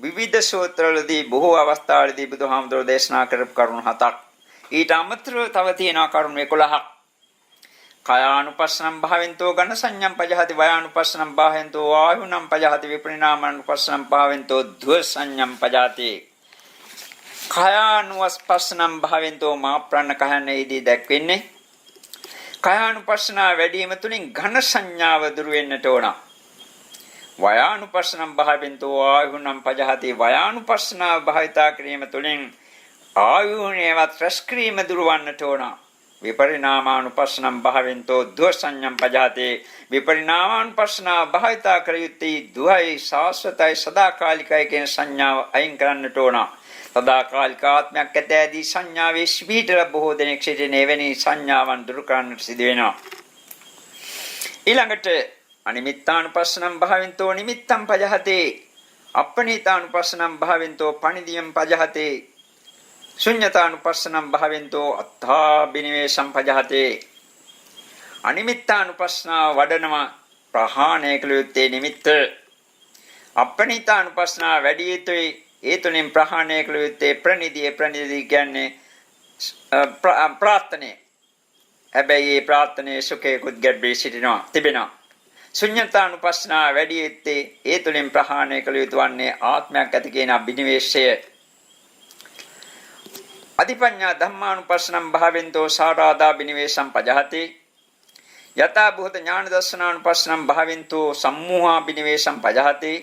විවිධ සූත්‍රවලදී බොහෝ අවස්ථාවලදී බුදුහාමුදුරෝ දේශනා කරපු කරුණු හතක්. ඊට අමතරව තව තියෙනවා කරුණු 11ක්. කායානුපස්සනම් භාවෙන්තෝ ඝන සංඤම් පජහති. වයානුපස්සනම් භාවෙන්තෝ ආයුනම් පජහති. විපරිණාමානුපස්සනම් භාවෙන්තෝ ධ්ව සංඤම් පජහති. කායානුපස්සනම් භාවෙන්තෝ මාප්‍රාණ කයන්නේදී දැක්වෙන්නේ. කායානුපස්සනාව වැඩිම තුලින් ඝන සංඥාව දුරු වෙන්නට ඕන. වයානුපස්සනම් භාවෙන්තෝ ආයුනම් පජහති. වයානුපස්සනාව භාවිතා කිරීම තුළින් ආයුණේවත් රැස්ක්‍රීම දුරවන්නට ඕන. විපරිණාමානුපස්සනම් භාවෙන්තෝ ධ්ව සංඤම් පජහති. විපරිණාමානුපස්සනාව භාවිතා කර යුත්තේ දුහයි සාස්වතයි සදාකාලිකයි කියන සංඥාව අයින් කරන්නට ඕන. සදාකාලික ආත්මයක් ඇතැදී සංඥාවේ පිහිටලා බොහෝ දෙනෙක් සිටින එවැනි සංඥාවන් දුරු කරන්නට සිදු වෙනවා. ඊළඟට අනිමිත්තානුපස්සනම් භාවෙන්තෝ නිමිත්තම් පජහතේ. අප්පනීතානුපස්සනම් භාවෙන්තෝ පණිදියම් පජහතේ. ශුඤ්ඤතානුපස්සනම් භාවෙන්තෝ අත්ථා බිනිවේෂම් පජහතේ අනිමිත්තානුපස්සනාව වඩනවා ප්‍රහාණය කළ යුත්තේ නිමිත්ත අපනිතානුපස්සනාව වැඩි යුතුයි ඒ තුලින් ප්‍රහාණය කළ යුත්තේ ප්‍රනිධිය කියන්නේ ප්‍රාර්ථනේ හැබැයි මේ ප්‍රාර්ථනේ සුඛේකුත් ගැඹී තිබෙනවා ශුඤ්ඤතානුපස්සනාව වැඩි යුත්තේ ඒ තුලින් ප්‍රහාණය කළ යුතු වන්නේ ආත්මයක් ඇති කියන අභිනිවේෂය අධිපඤ්ඤා ධම්මානුපස්සනම් භාවෙන්තෝ සාරාදා බිනිවේෂම් පජහති යතා භූත ඥාන දර්ශනානුපස්සනම් භාවෙන්තෝ සම්මෝහා බිනිවේෂම් පජහති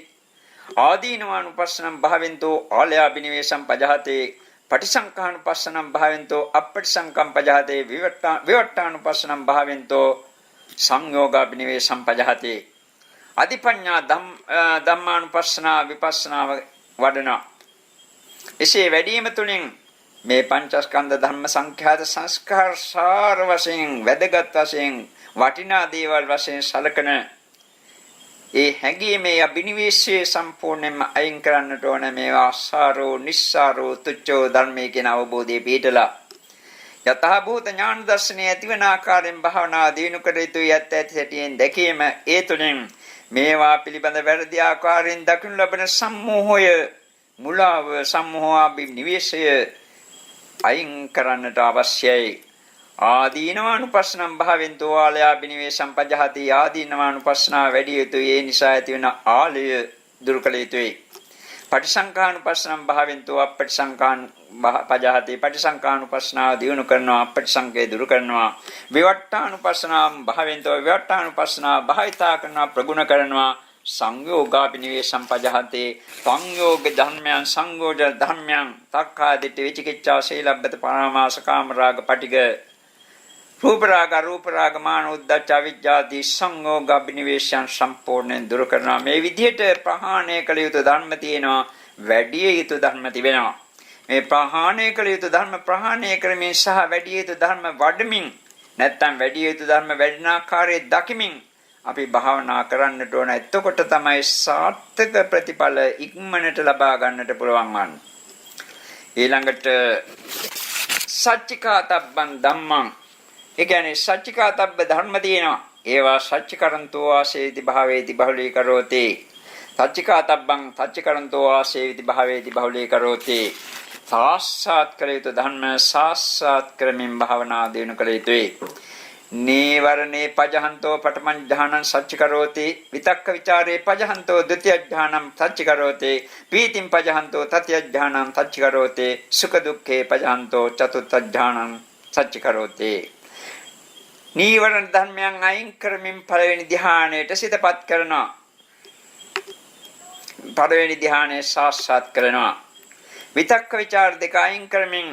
ආදීනවානුපස්සනම් භාවෙන්තෝ ආලයා බිනිවේෂම් පජහති පටිසංඛානුපස්සනම් භාවෙන්තෝ අපටිසංකම් පජහති විවට්ටානුපස්සනම් භාවෙන්තෝ සංයෝගා බිනිවේෂම් පජහති අධිපඤ්ඤා ධම්මානුපස්සනා විපස්සනා වඩනවා එසේ වැඩිම තුලින් මේ පංචස්කන්ධ ධර්ම සංඛ්‍යාත සංස්කාර සාර වශයෙන් වැදගත් වශයෙන් වටිනා දේවල් වශයෙන් සලකන ඒ හැඟීමේ අබිනිවේෂයේ සම්පූර්ණයෙන්ම අයින් කරන්නට ඕන මේවා ආසාරෝ නිස්සාරෝ තුච්ඡෝ ධර්මයේ කියන අවබෝධයේ පිටලා යතහ භූත ඥාන දර්ශනය ඇතිවන ආකාරයෙන් භාවනා දිනු කර යුතුයි ඇත්ත ඇති හැටියෙන් දැකීම ඒ තුළින් මේවා පිළිබඳ වැරදි ආකාරයෙන් දකිනු ලබන සම්මෝහය මුලාව සම්මෝහාබිනිවේෂය අයින් කරන්නට අවශ්‍යයි ආදීනවානුපස්සනම් භාවෙන්තෝ ආලයා බිනිවේෂම් පජහති ආදීනවානුපස්සනා වැඩි යුතුයි ඒ නිසා ඇතිවන ආලය දුරු කළ යුතුයි පටිසංඛානුපස්සනම් භාවෙන්තෝ අපටිසංඛාන් පජහති පටිසංඛානුපස්සනා දිනු කරනවා අපටිසංඛේ දුරු කරනවා විවට්ටානුපස්සනම් භාවෙන්තෝ විවට්ටානුපස්සනා භාවිතා කරනවා ප්‍රගුණ කරනවා සංයෝගාබිනිවේෂම් පජහතේ සංයෝග ධර්මයන් සංයෝජ ධර්මයන් තක්ඛා දිට්ඨි විචිකිච්ඡා සීලබ්බත පරාමාස කාමරාග පටිග රූප රාග මාන උද්ධච්ච අවිජ්ජාදී සංයෝගාබිනිවේෂයන් සම්පූර්ණයෙන් දුරු කරනවා මේ විදිහට ප්‍රහාණය කළ යුතු ධර්ම තියෙනවා වැඩි යුතු ධර්ම තිබෙනවා මේ ප්‍රහාණය කළ යුතු ධර්ම ප්‍රහාණය කරමින් සහ වැඩි යුතු ධර්ම වඩමින් නැත්නම් වැඩි යුතු ධර්ම වැඩින ආකාරයේ දකිමින් අපි භාවනා කරන්නට ඕන. එතකොට තමයි සාර්ථක ප්‍රතිඵල ඉක්මනට ලබා ගන්නට පුළුවන් වන්නේ. ඊළඟට සච්චිකාතබ්බන් ධම්මං. ඒ කියන්නේ සච්චිකාතබ්බ ධර්ම තියෙනවා. ඒවා සච්චිකරන්තෝ ආසේති භාවේති බහුලී කරෝති. සච්චිකාතබ්බං සච්චිකරන්තෝ ආසේති භාවේති බහුලී කරෝති. සාස්සාත් කළ යුතු ධර්ම සාස්සාත් කරමින් භාවනා දිනු කළ යුතුයි. නීවරණේ පජහන්තෝ පඨමං ධානං සච්චිකරෝති විතක්ක ਵਿਚාරේ පජහන්තෝ ဒ ුතිය ධානං සච්චිකරෝති පීතිං පජහන්තෝ තතිය ධානං සච්චිකරෝති සුඛ දුක්ඛේ පජහන්තෝ චතුත්ථ ධානං සච්චිකරෝති නීවරණ ධර්මයන් අයින් කරමින් පළවෙනි ධානයට සිතපත් කරනවා පළවෙනි ධානයේ සාක්ෂාත් කරනවා විතක්ක ਵਿਚාර දෙක අයින් කරමින්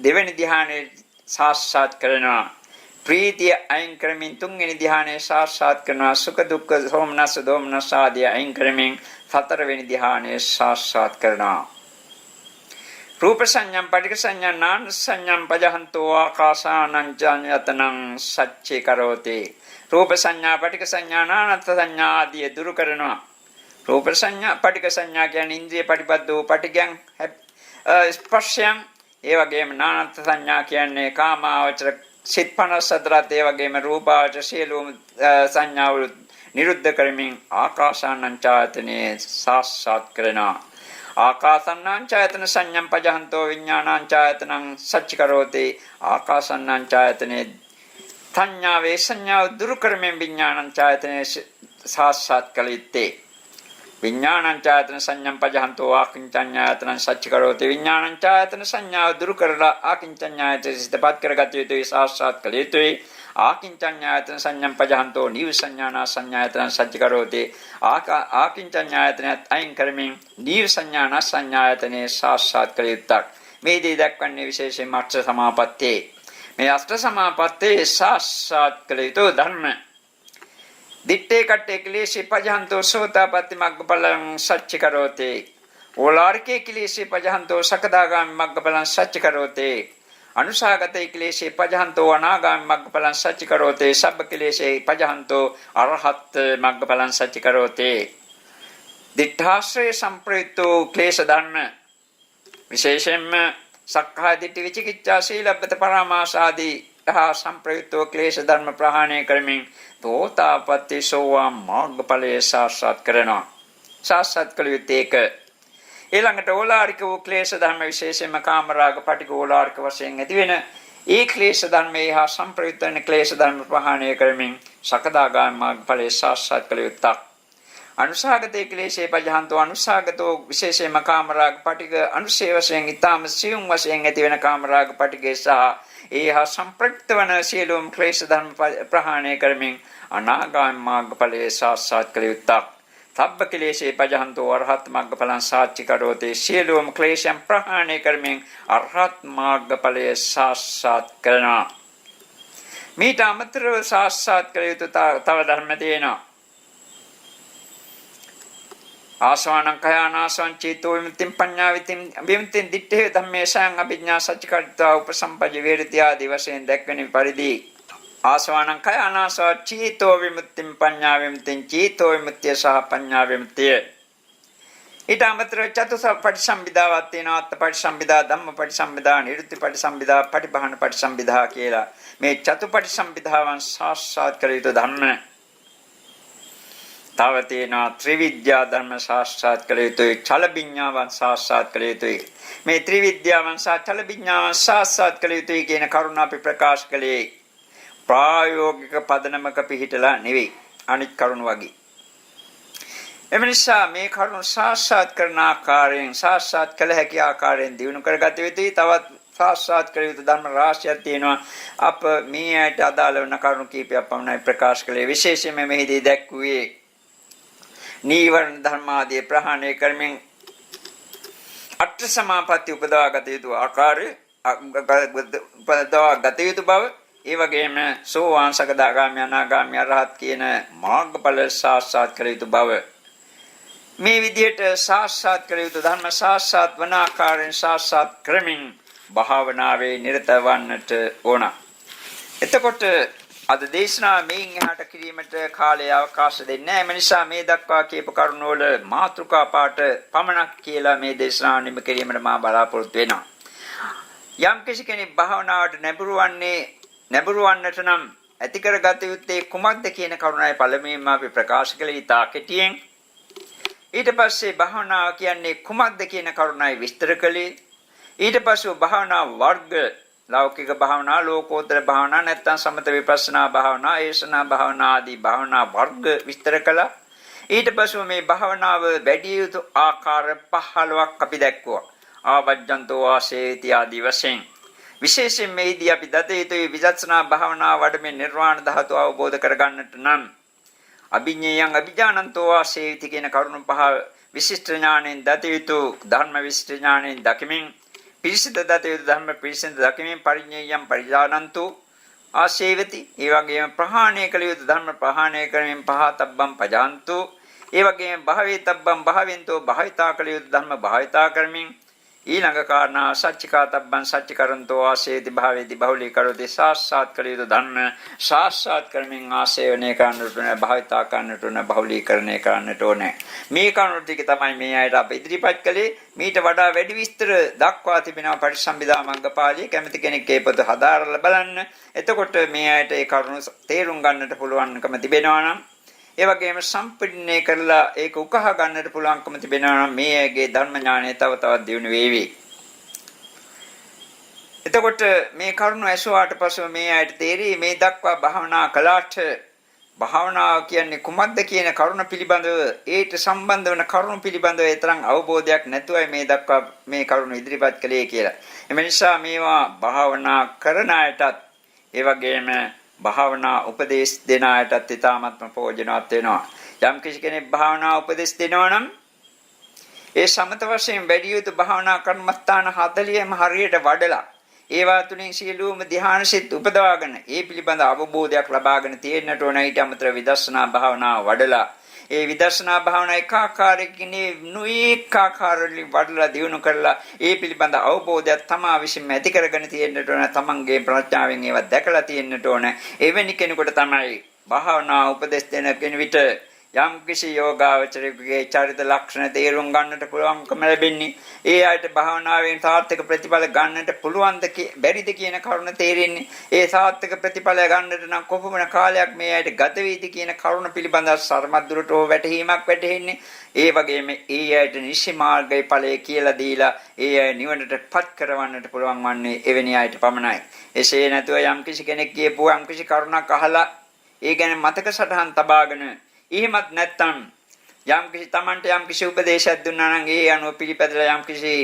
දෙවෙනි ධානයේ සාක්ෂාත් කරනවා ප්‍රීතිය අයින් කරමින් තුන්වෙනි ධ්‍යානයේ සාක්ෂාත් කරනවා සුඛ දුක්ඛ සෝමනස්ස දෝමනස්ස ආදී අයින් කරමින් හතරවෙනි ධ්‍යානයේ සාක්ෂාත් කරනවා රූප සංඥම් පටික සංඥා නාන සංඥම් පජහන්තෝ ආකාසානං ඥායතනං සච්චේ කරෝති රූප සංඥා පටික සංඥා නානත් සංඥා ආදී දුරු කරනවා රූප සංඥා පටික සංඥා කියන්නේ ඉන්ද්‍රිය පටිපද්දෝ පටිගයන් ස්පර්ශයන් ඒ වගේම නානත් සංඥා කියන්නේ කාමාවචර සිත් 54ත් ඒ වගේම රූපාවචර සියලුම සංඥාවල නිරුද්ධ කරමින් ආකාසානං ඡායතනේ සාක්ෂාත් කරනවා ආකාසානං ඡායතන සංඥම් පජහන්තෝ විඥානං ඡායතනං සච්චිකරෝති ආකාසානං ඡායතනේ සංඥා වේ සංඥාව දුරු කරමින් විඥානං ඡායතනේ සාක්ෂාත් කළිත්තේ විඥානං ඡායතන සංඥම් පජහන්තෝ ආකින්චඤ්ඤායතනං සච්චිකරෝති විඥානං ඡායතන සංඥාව දුරු කරලා ආකින්චඤ්ඤායතන සිතපත් කරගත යුතුයි සාක්ෂාත් කළ යුතුයි ආකින්චඤ්ඤායතන සංඥම් පජහන්තෝ නිව සංඥානා සංඥායතනං සච්චිකරෝති ආකින්චඤ්ඤායතනත් අයින් කරමින් නිව සංඥානා සංඥායතනේ සාක්ෂාත් කළ යුත්තක් මේ දී දක්වන්නේ විශේෂයෙන් අෂ්ඨ සමාපත්තේ මේ අෂ්ඨ සමාපත්තේ සාක්ෂාත් කළ යුතු ධර්ම දිත්තේ කට්ටේ ක්ලේශී පජහන්තෝ සෝතාපට්ටි මග්ගඵලං සච්චිකරෝති ඕලාරිකේ ක්ලේශී පජහන්තෝ සකදාගාමි මග්ගඵලං සච්චිකරෝති අනුසාගතේ ක්ලේශී පජහන්තෝ අනාගාමි මග්ගඵලං සච්චිකරෝති සබ්බ ක්ලේශේ පජහන්තෝ අරහත් මග්ගඵලං සච්චිකරෝති දිඨාශ්‍රේ සම්ප්‍රයුක්තෝ ක්ලේශ ධර්ම විශේෂයෙන්ම සක්කාය දිට්ඨි විචිකිච්ඡා සීලබ්බත පරාමාස ආදී සම්ප්‍රයුක්තව ක්ලේශ ධර්ම ප්‍රහාණය කරමින් තෝතාපට්ටි සෝවාන් මාර්ගඵලයේ සාක්ෂාත් කරනවා. සාක්ෂාත් කළ යුත්තේ ඒක. ඊළඟට ඕලාරික වූ ක්ලේශ ධර්ම විශේෂයෙන්ම කාමරාග පටිඝ ඕලාරික වශයෙන් ඇති වෙන ඒ ක්ලේශ ධර්මයේ හා සම්ප්‍රයුක්ත වෙන ක්ලේශ ධර්ම ප්‍රහාණය කරමින් සකදාගාමී මාර්ගඵලයේ සාක්ෂාත් කළ යුත්තක්. අනුසාගතේ ක්ලේශේ පජහන්තෝ අනුසාගතෝ විශේෂයෙන්ම කාමරාග පටිඝ අනුශේ වශයෙන් ඊටම සියුම් වශයෙන් ඇති වෙන කාමරාග පටිඝේ සහ ඒ හා සම්ප්‍රයුක්ත වන සියලුම ක්ලේශ ධර්ම ප්‍රහාණය කරමින් අනාගාමී මාර්ගඵලයේ සාක්ෂාත් කළ යුත්තක්. තබ්බ ක්ලේශේ පජහන්තෝ අරහත් මාර්ගඵලං සාච්චි කරෝතේ සියලුම ක්ලේශයන් ප්‍රහාණය කරමින් අරහත් මාර්ගඵලයේ සාක්ෂාත් කරනවා. මේට අමතරව සාක්ෂාත් කළ යුතු තව ධර්ම තියෙනවා. ආසවණං කයානාසං චේතෝ විමුක්තිං පඤ්ඤා විමුක්තිං දිත්තේ ධම්මේ සයං අභිඥා සච්චිකර්තා උපසම්පජ්ජ වේරති ආදී වශයෙන් දැක්වෙන පරිදි ආසවණං කයානාසං චේතෝ විමුක්තිං පඤ්ඤා විමුක්තිං චේතෝ විමුක්තිය සහ පඤ්ඤා විමුක්තිය ඊට අමතරව චතුසපටිසම්භිදාවක් තියෙනවා. අත්පටිසම්භිදා ධම්මපටිසම්භිදා නිරුත්තිපටිසම්භිදා පටිභානපටිසම්භිදා කියලා මේ චතුපටිසම්භිදාවන් සාක්ෂාත් කර යුතු ධර්ම. තව තියෙනවා ත්‍රිවිද්‍යා ධර්ම සාක්ෂාත් කළ යුතුයි. චලබිඤ්ඤාවන් සාක්ෂාත් කළ යුතුයි. මේ ත්‍රිවිද්‍යාවන් සහ චලබිඤ්ඤාවන් සාක්ෂාත් කළ යුතුයි කියන කරුණ අපි ප්‍රකාශ කළේ ප්‍රායෝගික පදනමක පිහිටලා නෙවෙයි, අනිත් කරුණ වගේ. එමනිසා මේ කරුණ සාක්ෂාත් කරන ආකාරයෙන් සාක්ෂාත් කළ හැකි ආකාරයෙන් දිනු කරගත යුතුයි. තවත් සාක්ෂාත් කළ යුතු ධර්ම රාශියක් තියෙනවා. අප මේ ඇයට අදාළ වන කරුණු කීපයක් පමණයි ප්‍රකාශ කළේ. විශේෂයෙන්ම මෙහිදී දැක්වුවේ නීවරණ ධර්ම ආදී ප්‍රහාණය කරමින් අට සමාපatti උපදවාගත යුතු ආකාරය උපදවාගත යුතු බව, ඒ වගේම සෝවාන් සකදාගාමී අනාගාමී අරහත් කියන මාර්ගඵල සාක්ෂාත් කළ යුතු බව, මේ විදිහට සාක්ෂාත් කළ යුතු ධර්ම සාක්ෂාත් වන ආකාරයෙන් සාක්ෂාත් කරමින් භාවනාවේ නිරත වන්නට ඕන. එතකොට අද දේශනාව මේන් එහාට කිරීමට කාලය අවකාශ දෙන්නේ නැහැ. ඒ නිසා මේ දක්වා කියපු කරුණු වල මාතෘකා පාඩ පමණක් කියලා මේ දේශනාව නිම කිරීමට මා බලාපොරොත්තු වෙනවා. යම් කෙනෙක් භාවනාවට නැඹුරු වන්නට නම් ඇති කරගත යුත්තේ කුමක්ද කියන කරුණයි පළමුවෙන්ම අපි ප්‍රකාශ කළේ ඉතා කෙටියෙන්. ඊට පස්සේ භාවනාව කියන්නේ කුමක්ද කියන කරුණයි විස්තර කළේ. ඊට පස්සේ භාවනා වර්ග, ලෞකික භාවනා, ලෝකෝත්තර භාවනා, නැත්නම් සමත විපස්සනා භාවනා, ඒසනා භාවනා ආදී භාවනා වර්ග විස්තර කළා. ඊට පස්සේ මේ භාවනාව වැඩි යුතු ආකාර 15ක් අපි දැක්වුවා. ආවජ්ජන්තෝ ආසේති ආදී වශයෙන්. විශේෂයෙන් මේදී අපි දත යුතුයි විදර්ශනා භාවනාව වඩමින් නිර්වාණ ධාතුව අවබෝධ කරගන්නට නම් අභිඤ්ඤයං අභිජානන්තෝ ආසේති කියන කරුණු පහ විශිෂ්ට ඥාණයෙන් දත යුතු ධර්ම විශිෂ්ට ඥාණයෙන් දකිමින් පිරිසිදු දත යුතු ධර්ම පිරිසිදු දකිමින් පරිඤ්ඤයං පරිජානන්තෝ ආසේවති. ඒ වගේම ප්‍රහාණය කළ යුතු ධර්ම ප්‍රහාණය කරමින් පහතබ්බම් පජාන්තෝ. ඒ වගේම භාවේතබ්බම් භාවෙන්තෝ භාවිතා කළ යුතු ධර්ම භාවිතා කරමින් ඊළඟ කාරණා සච්චිකාතබ්බං සච්චිකරන්තෝ ආසේති භාවේති බහුලී කරෝති. සාක්ෂාත් කළ යුතු ධර්ම සාක්ෂාත් කරමින් ආසේවනය කරන්නට ඕන, භාවිතා කරන්නට ඕන, බහුලීකරණය කරන්නට ඕනේ. මේ කරුණු ටික තමයි මේ අයට අප ඉදිරිපත් කළේ. මීට වඩා වැඩි විස්තර දක්වා තිබෙනවා පටිසම්භිදා මග්ගපාළියේ. කැමති කෙනෙක් ඒ පොත හදාරලා බලන්න. එතකොට මේ අයට ඒ කරුණු තේරුම් ගන්නට පුළුවන්කම තිබෙනවා නම්, ඒ වගේම සම්පූර්ණේ කරලා ඒක උකහා ගන්නට පුළුවන්කම තිබෙනවා නම් මේ ඇගේ ධර්ම ඥානය තව තවත් දියුණු වේවි. එතකොට මේ කරුණ ඇසුවාට පසු මේ ඇයට තේරෙයි මේ දක්වා භාවනා කළාට භාවනාව කියන්නේ කුමක්ද කියන කරුණ පිළිබඳව, ඒට සම්බන්ධ වන කරුණ පිළිබඳව තරම් අවබෝධයක් නැතුවයි මේ දක්වා මේ කරුණ ඉදිරිපත් කළේ කියලා. එම නිසා මේවා භාවනා කරන අයටත් ඒ වගේම භාවනා උපදේශ දෙන අයටත් ඉතාමත්ම ප්‍රයෝජනවත් වෙනවා. යම් කෙනෙක් භාවනා උපදේශ දෙනවා නම් ඒ සමත වශයෙන් වැඩි යුතු භාවනා කර්මස්ථාන 40ම හරියට වඩලා ඒවා තුලින් සියලුම ධ්‍යානසිත උපදවාගෙන ඒ පිළිබඳ අවබෝධයක් ලබාගෙන තියෙන්නට ඕන. ඊට අමතරව විදර්ශනා භාවනාව වඩලා ඒ විදර්ශනා භාවනා එකාකාරකින් නුයික ආකාරවලින් වඩලා දියුණු කරලා ඒ පිළිබඳ අවබෝධයක් තමා විසින්ම ඇති කරගෙන තියෙන්නට ඕන. තමන්ගේ ප්‍රඥාවෙන් ඒවා දැකලා තියෙන්නට ඕන. එවැනි කෙනෙකුට තමයි භාවනා උපදෙස් දෙන කෙනෙකුට යම් කිසි යෝගාවචරයේ චරිත ලක්ෂණ තේරුම් ගන්නට පුළුවන්කම ලැබෙන්නේ ඒ ආයත භාවනාවෙන් සාර්ථක ප්‍රතිඵල ගන්නට පුළුවන්ද බැරිද කියන කරුණ තේරෙන්නේ ඒ සාර්ථක ප්‍රතිඵල ගන්නට නම් කොපමණ කාලයක් මේ ආයත ගත වේද කියන කරුණ පිළිබඳව සර්මද්දුරට වැටහීමක් වැටහෙන්නේ ඒ වගේම ඒ ආයත නිසි මාර්ගයේ ඵලය කියලා දීලා ඒ අය නිවනට පත් කරවන්නට පුළුවන් වන්නේ එවැනි ආයත පමණයි එසේ නැතුව යම් කිසි කෙනෙක් කියපුව යම් කිසි කරුණක් අහලා ඒ ගැන මතක සටහන් තබාගෙන එහෙමත් නැත්නම් යම් කිසි Tamante යම් කිසි උපදේශයක් දුන්නා නම් ඒ අනුව පිළිපැදලා යම් කිසි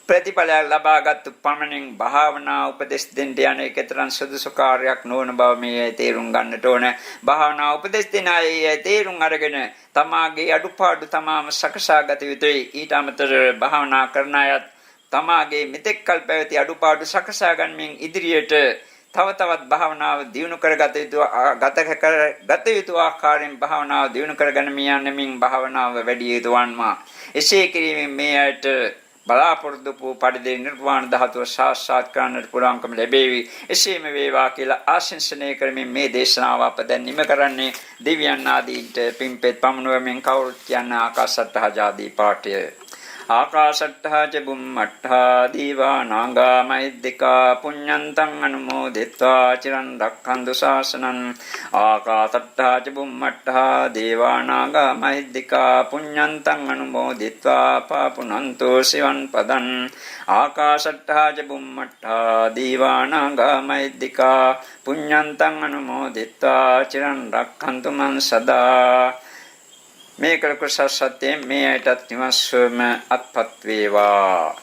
ප්‍රතිඵලයක් ලබාගත් පමණින් භාවනා උපදෙස් දෙන්න යන එකතරම් සුදුසු කාර්යයක් නොවන බව මේ තේරුම් ගන්නට ඕන. භාවනා උපදෙස් දෙන අය තේරුම් අරගෙන තමාගේ අඩුපාඩු තමාම සකසාගත යුතුයි. ඊට අමතරව භාවනා කරන අයත් තමාගේ මෙතෙක් කල් පැවති අඩුපාඩු සකසා ගන්නමින් ඉදිරියට තව තවත් භාවනාව දියුණු කරගත යුතු ආකාරයෙන් භාවනාව දියුණු කරගෙන යන්නමින් භාවනාව වැඩි යුතු වන්නා. එසේ කිරීමෙන් මේ අයට බලාපොරොත්තු වූ පරිදි නිර්වාණ ධාතුව සාක්ෂාත් කරන්නට පුළුවන්කම ලැබේවි. එසේම වේවා කියලා ආශිංසනය කරමින් මේ දේශනාව අප දැන් නිම කරන්නේ දෙවියන් ආදීන්ට පින්පෙත් පමුණුවමින් කවුරුත් කියන ආකාශට්ටහා ජාදී පාඨය. ආකාශට්ටහා ච බුම්මට්ටහා දීවා නාගා මහිද්దికා පුඤ්ඤන්තං අනුමෝදිත්වා චිරන් රක්ඛන්තු ශාසනං ආකාශට්ටහා ච බුම්මට්ටහා දීවා නාගා මහිද්దికා පුඤ්ඤන්තං අනුමෝදිත්වා පාපුනන්තෝ සිවං පදං ආකාශට්ටහා ච බුම්මට්ටහා දීවා නාගා මහිද්దికා පුඤ්ඤන්තං අනුමෝදිත්වා චිරන් රක්ඛන්තු මං සදා මේ කළ කුසල සත්‍යයෙන් මේ ඇයටත් නිවන් සුවම අත්පත් වේවා.